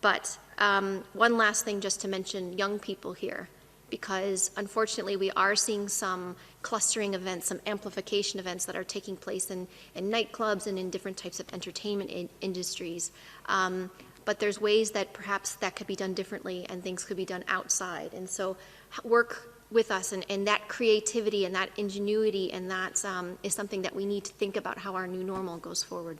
But one last thing just to mention young people here, because unfortunately we are seeing some clustering events, some amplification events that are taking place in nightclubs and in different types of entertainment industries. But there's ways that perhaps that could be done differently and things could be done outside. And so work with us, and that creativity and that ingenuity, and that is something that we need to think about how our new normal goes forward.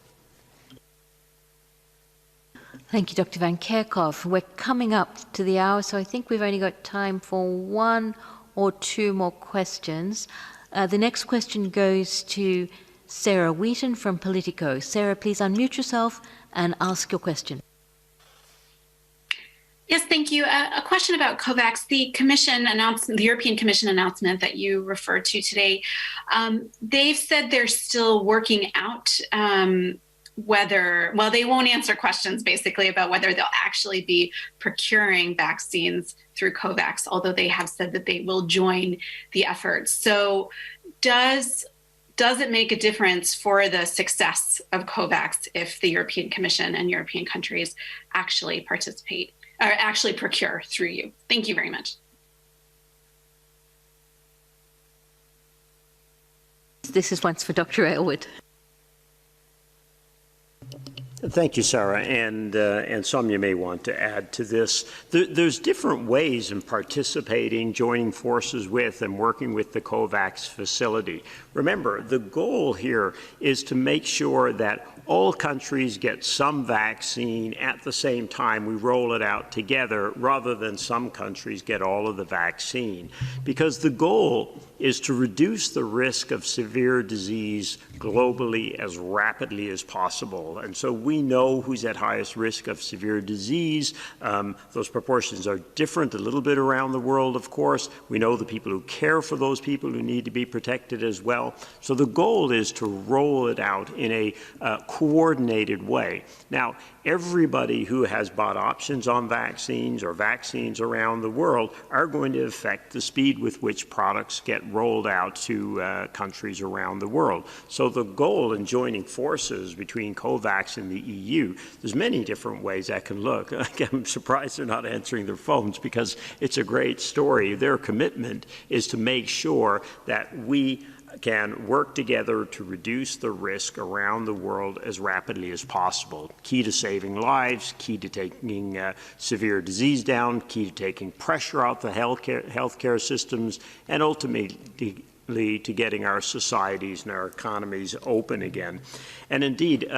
Thank you, Dr. Van Kerkhoff. We're coming up to the hour, so I think we've only got time for 1 or 2 more questions. The next question goes to Sarah Wheaton from Politico. Sarah, please unmute yourself and ask your question. Yes, thank you. A question about COVAX. The Commission announcement, the European Commission announcement that you referred to today, they've said they're still working out whether, well, they won't answer questions basically about whether they'll actually be procuring vaccines through COVAX, although they have said that they will join the effort. So does it make a difference for the success of COVAX if the European Commission and European countries actually participate or actually procure through you? Thank you very much. This is once for Dr. Aylward. Thank you, Sarah, and some you may want to add to this. There's different ways in participating, joining forces with, and working with the COVAX facility. Remember, the goal here is to make sure that all countries get some vaccine at the same time. We roll it out together rather than some countries get all of the vaccine, because the goal is to reduce the risk of severe disease globally as rapidly as possible. And so we know who's at highest risk of severe disease. Those proportions are different a little bit around the world, of course. We know the people who care for those people who need to be protected as well. So the goal is to roll it out in a coordinated way. Now, everybody who has bought options on vaccines or vaccines around the world are going to affect the speed with which products get rolled out to countries around the world. So the goal in joining forces between COVAX and the EU, there's many different ways that can look. I'm surprised they're not answering their phones because it's a great story. Their commitment is to make sure that we can work together to reduce the risk around the world as rapidly as possible. Key to saving lives, key to taking severe disease down, key to taking pressure out the healthcare systems, and ultimately to getting our societies and our economies open again. And indeed,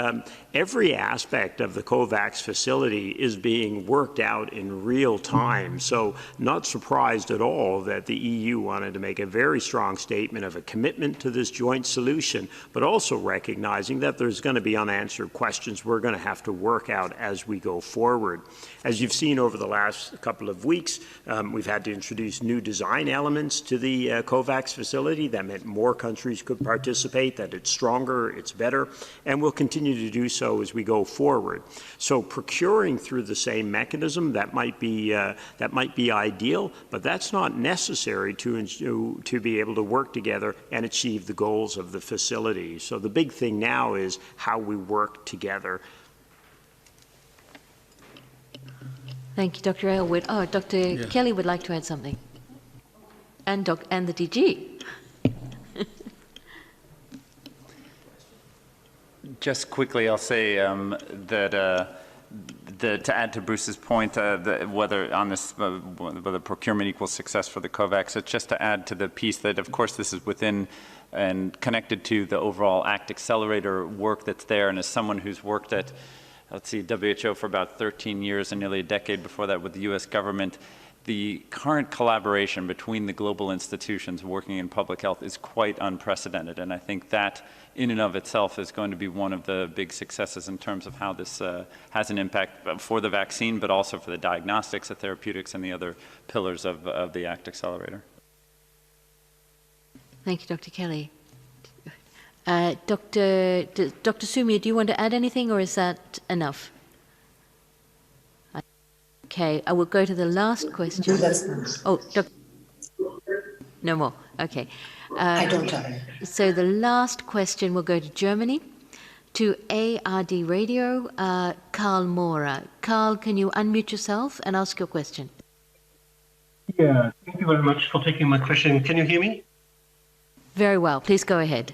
every aspect of the COVAX facility is being worked out in real time. So not surprised at all that the EU wanted to make a very strong statement of a commitment to this joint solution, but also recognizing that there's going to be unanswered questions we're going to have to work out as we go forward. As you've seen over the last couple of weeks, we've had to introduce new design elements to the COVAX facility. That meant more countries could participate, that it's stronger, it's better, and we'll continue to do so as we go forward. So procuring through the same mechanism, that might be ideal, but that's not necessary to be able to work together and achieve the goals of the facility. So the big thing now is how we work together. Thank you, Dr. Aylward. Oh, Dr. Kelly would like to add something. And the DG. Just quickly, I'll say that to add to Bruce's point, whether on this, whether procurement equals success for the COVAX, it's just to add to the piece that, of course, this is within and connected to the overall ACT Accelerator work that's there. And as someone who's worked at, let's see, WHO for about 13 years and nearly a decade before that with the U.S. government, the current collaboration between the global institutions working in public health is quite unprecedented. And I think that in and of itself is going to be one of the big successes in terms of how this has an impact for the vaccine, but also for the diagnostics, the therapeutics, and the other pillars of the ACT Accelerator. Thank you, Dr. Kelly. Dr. Sumia, do you want to add anything, or is that enough? Okay, I will go to the last question. Oh, no more. Okay. I don't have any. So the last question will go to Germany, to ARD Radio, Karl Mora. Karl, can you unmute yourself and ask your question? Yeah, thank you very much for taking my question. Can you hear me? Very well. Please go ahead.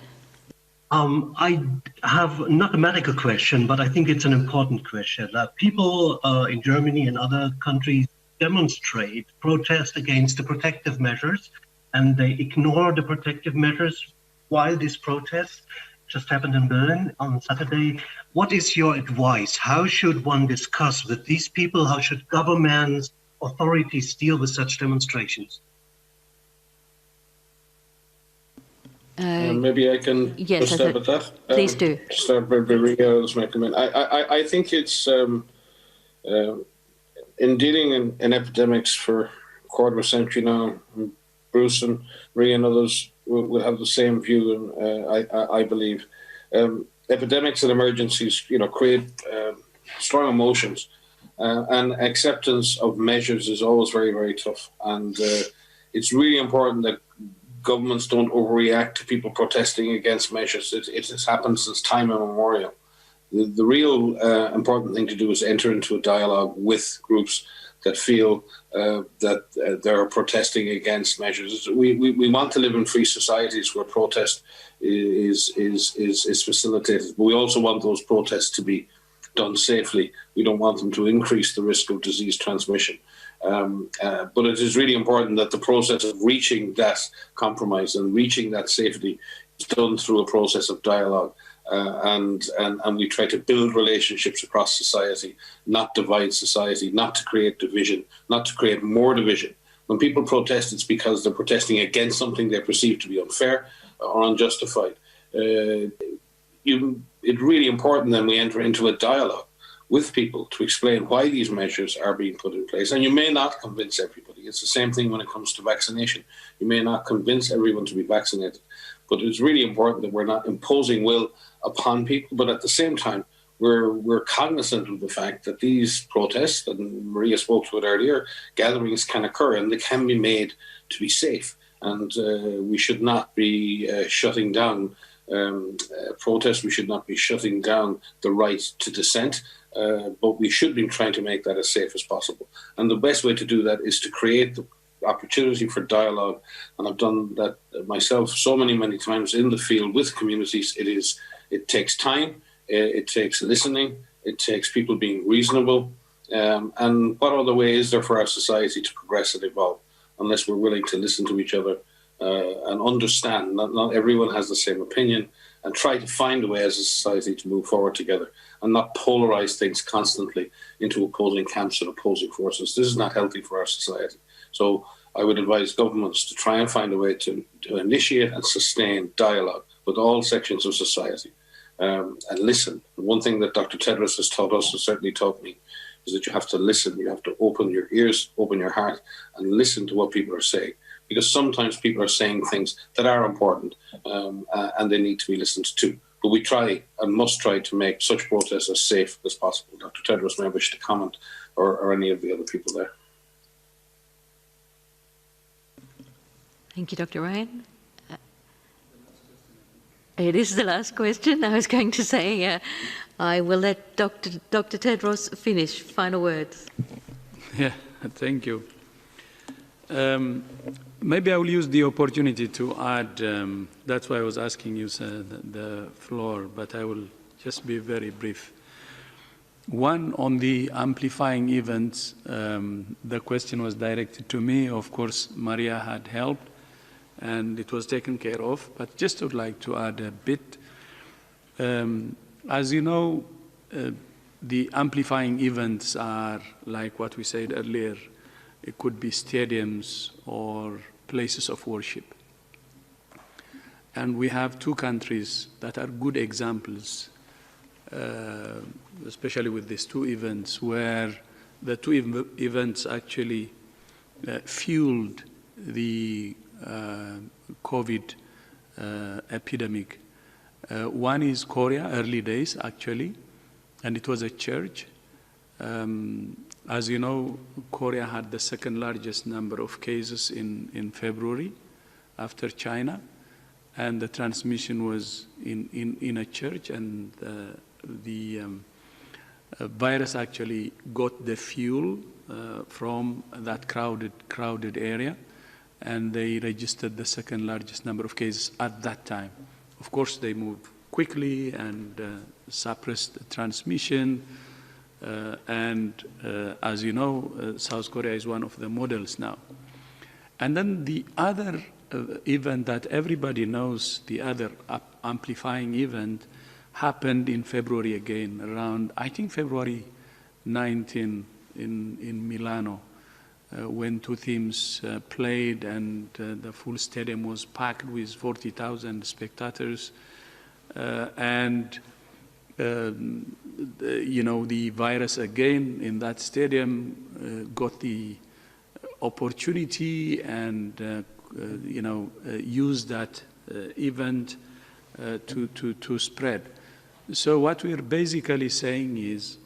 I have not a medical question, but I think it's an important question. People in Germany and other countries demonstrate, protest against the protective measures, and they ignore the protective measures while this protest just happened in Berlin on Saturday. What is your advice? How should one discuss with these people? How should governments, authorities deal with such demonstrations? Maybe I can start with that. Please do. Start by I think it's in dealing in epidemics for a quarter of a century now. Bruce and Maria and others will have the same view, I believe. Epidemics and emergencies, create strong emotions, and acceptance of measures is always very, very tough. And it's really important that governments don't overreact to people protesting against measures. It has happened since time immemorial. The real important thing to do is enter into a dialogue with groups that feel that they're protesting against measures. We want to live in free societies where protest is facilitated, but we also want those protests to be done safely. We don't want them to increase the risk of disease transmission. But it is really important that the process of reaching that compromise and reaching that safety is done through a process of dialogue. And we try to build relationships across society, not divide society, not to create division, not to create more division. When people protest, it's because they're protesting against something they perceive to be unfair or unjustified. It's really important then we enter into a dialogue with people to explain why these measures are being put in place. And you may not convince everybody. It's the same thing when it comes to vaccination. You may not convince everyone to be vaccinated. But it's really important that we're not imposing will upon people, but at the same time, we're cognizant of the fact that these protests, and Maria spoke to it earlier, gatherings can occur and they can be made to be safe. And we should not be shutting down protests. We should not be shutting down the right to dissent, but we should be trying to make that as safe as possible. And the best way to do that is to create the opportunity for dialogue. And I've done that myself so many times in the field with communities. It takes time, it takes listening, it takes people being reasonable. And what other way is there for our society to progress and evolve unless we're willing to listen to each other and understand not everyone has the same opinion, and try to find a way as a society to move forward together and not polarize things constantly into opposing camps and opposing forces. This is not healthy for our society. So I would advise governments to try and find a way to initiate and sustain dialogue with all sections of society and listen. One thing that Dr. Tedros has taught us, and certainly taught me, is that you have to listen. You have to open your ears, open your heart, and listen to what people are saying. Because sometimes people are saying things that are important and they need to be listened to. But we try and must try to make such protests as safe as possible. Dr. Tedros may wish to comment, or any of the other people there. Thank you, Dr. Ryan. It is the last question. I was going to say I will let Dr. Tedros finish. Final words. Yeah, thank you. Maybe I will use the opportunity to add, that's why I was asking you the floor, but I will just be very brief. One, on the amplifying events, the question was directed to me. Of course, Maria had helped, and it was taken care of. But just would like to add a bit. As you know, the amplifying events are like what we said earlier. It could be stadiums or places of worship. And we have two countries that are good examples, especially with these two events, where the two events actually fueled the COVID epidemic. One is Korea, early days actually, and it was a church. As you know, Korea had the second largest number of cases in February after China, and the transmission was in a church, and the virus actually got the fuel from that crowded area, and they registered the second largest number of cases at that time. Of course, they moved quickly and suppressed the transmission. As you know, South Korea is one of the models now. And then the other event that everybody knows, the other amplifying event, happened in February again, around, I think, February 19 in Milano, when two teams played, and the full stadium was packed with 40,000 spectators. You know, the virus again in that stadium got the opportunity and you know, used that event to spread. So what we're basically saying is,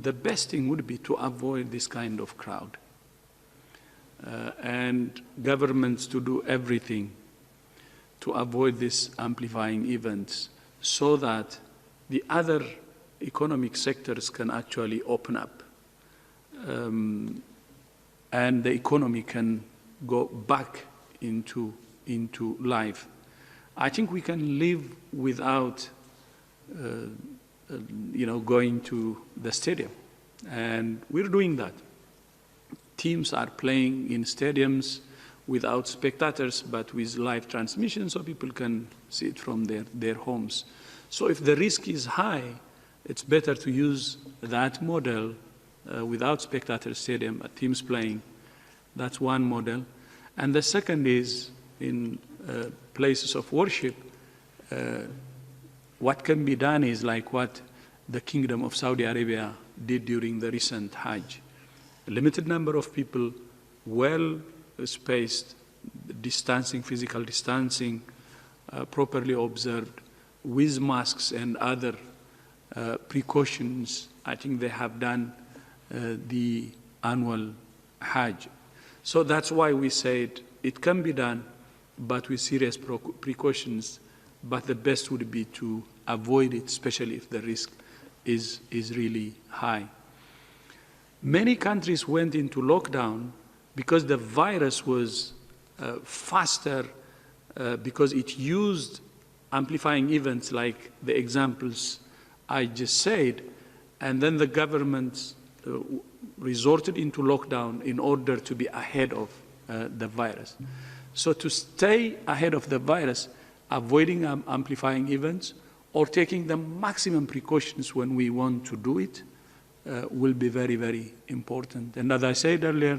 the best thing would be to avoid this kind of crowd, and governments to do everything to avoid these amplifying events, so that the other economic sectors can actually open up, and the economy can go back into life. I think we can live without you know, going to the stadium, and we're doing that. Teams are playing in stadiums without spectators, but with live transmission, so people can see it from their homes. So if the risk is high, it's better to use that model without spectator stadium, teams playing. That's one model. And the second is in places of worship. What can be done is like what the Kingdom of Saudi Arabia did during the recent Hajj. A limited number of people, well spaced, distancing, physical distancing, properly observed, with masks and other precautions. I think they have done the annual Hajj. So that's why we said it can be done, but with serious precautions. But the best would be to avoid it, especially if the risk is really high. Many countries went into lockdown because the virus was faster, because it used amplifying events like the examples I just said, and then the governments resorted into lockdown in order to be ahead of the virus. So to stay ahead of the virus, avoiding amplifying events or taking the maximum precautions when we want to do it will be very, very important. And as I said earlier,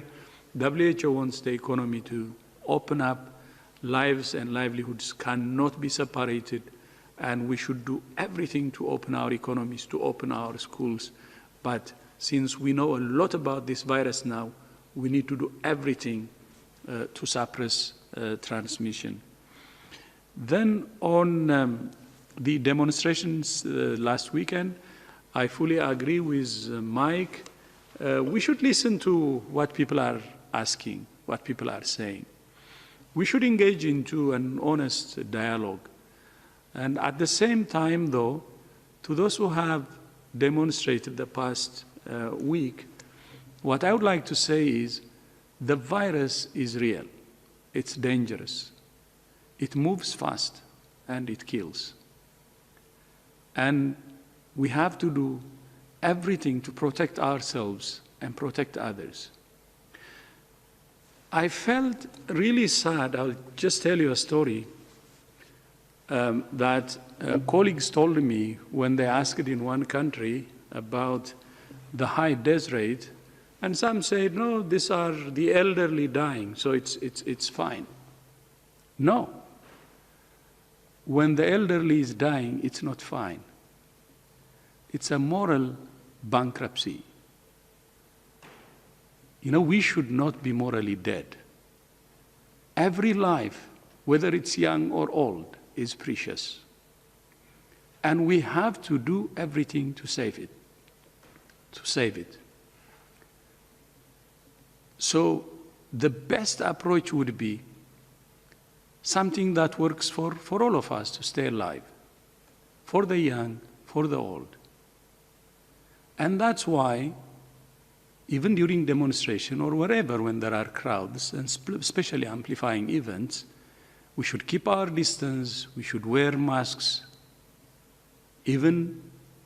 WHO wants the economy to open up. Lives and livelihoods cannot be separated, and we should do everything to open our economies, to open our schools. But since we know a lot about this virus now, we need to do everything to suppress transmission. Then on the demonstrations last weekend, I fully agree with Mike. We should listen to what people are asking, what people are saying. We should engage into an honest dialogue. And at the same time, though, to those who have demonstrated the past week, what I would like to say is the virus is real. It's dangerous. It moves fast and it kills. And we have to do everything to protect ourselves and protect others. I felt really sad. I'll just tell you a story that colleagues told me when they asked in one country about the high death rate, and some said, no, these are the elderly dying, so it's fine. No. When the elderly is dying, it's not fine. It's a moral bankruptcy. You know, we should not be morally dead. Every life, whether it's young or old, is precious. And we have to do everything to save it. So the best approach would be something that works for all of us to stay alive, for the young, for the old. And that's why, even during demonstration or wherever when there are crowds, and especially amplifying events, we should keep our distance, we should wear masks, even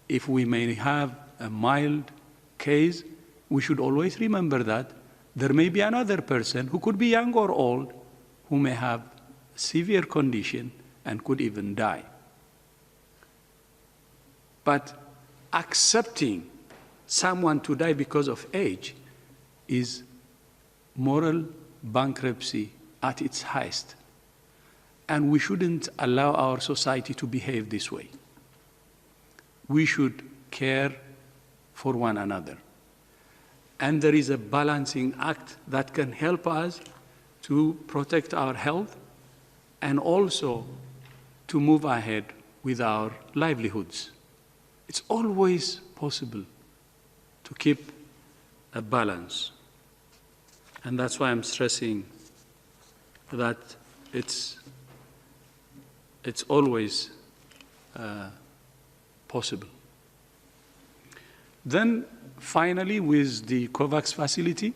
if we may have a mild case, we should always remember that there may be another person who could be young or old who may have severe condition and could even die. But accepting someone to die because of age is moral bankruptcy at its highest. And we shouldn't allow our society to behave this way. We should care for one another. And there is a balancing act that can help us to protect our health and also to move ahead with our livelihoods. It's always possible to keep a balance. And that's why I'm stressing that it's always possible. Then finally, with the COVAX facility,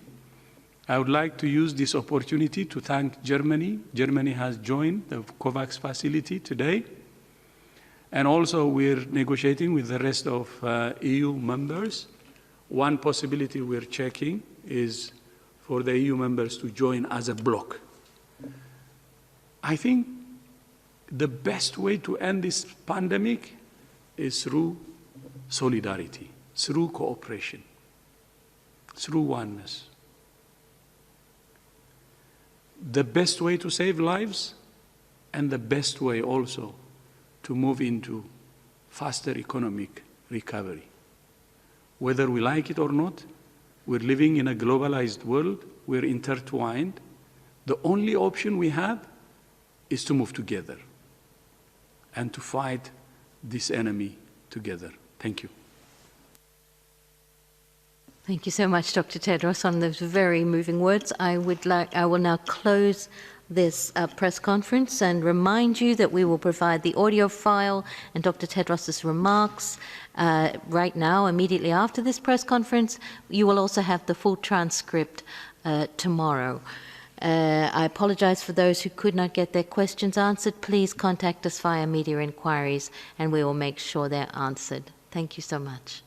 I would like to use this opportunity to thank Germany. Germany has joined the COVAX facility today. And also we're negotiating with the rest of EU members. One possibility we're checking is for the EU members to join as a bloc. I think the best way to end this pandemic is through solidarity, through cooperation, through oneness. The best way to save lives and the best way also to move into faster economic recovery. Whether we like it or not, we're living in a globalized world, we're intertwined. The only option we have is to move together and to fight this enemy together. Thank you. Thank you so much, Dr. Tedros, on those very moving words. I will now close this press conference and remind you that we will provide the audio file and Dr. Tedros's remarks right now, immediately after this press conference. You will also have the full transcript tomorrow. I apologize for those who could not get their questions answered. Please contact us via media inquiries and we will make sure they're answered. Thank you so much.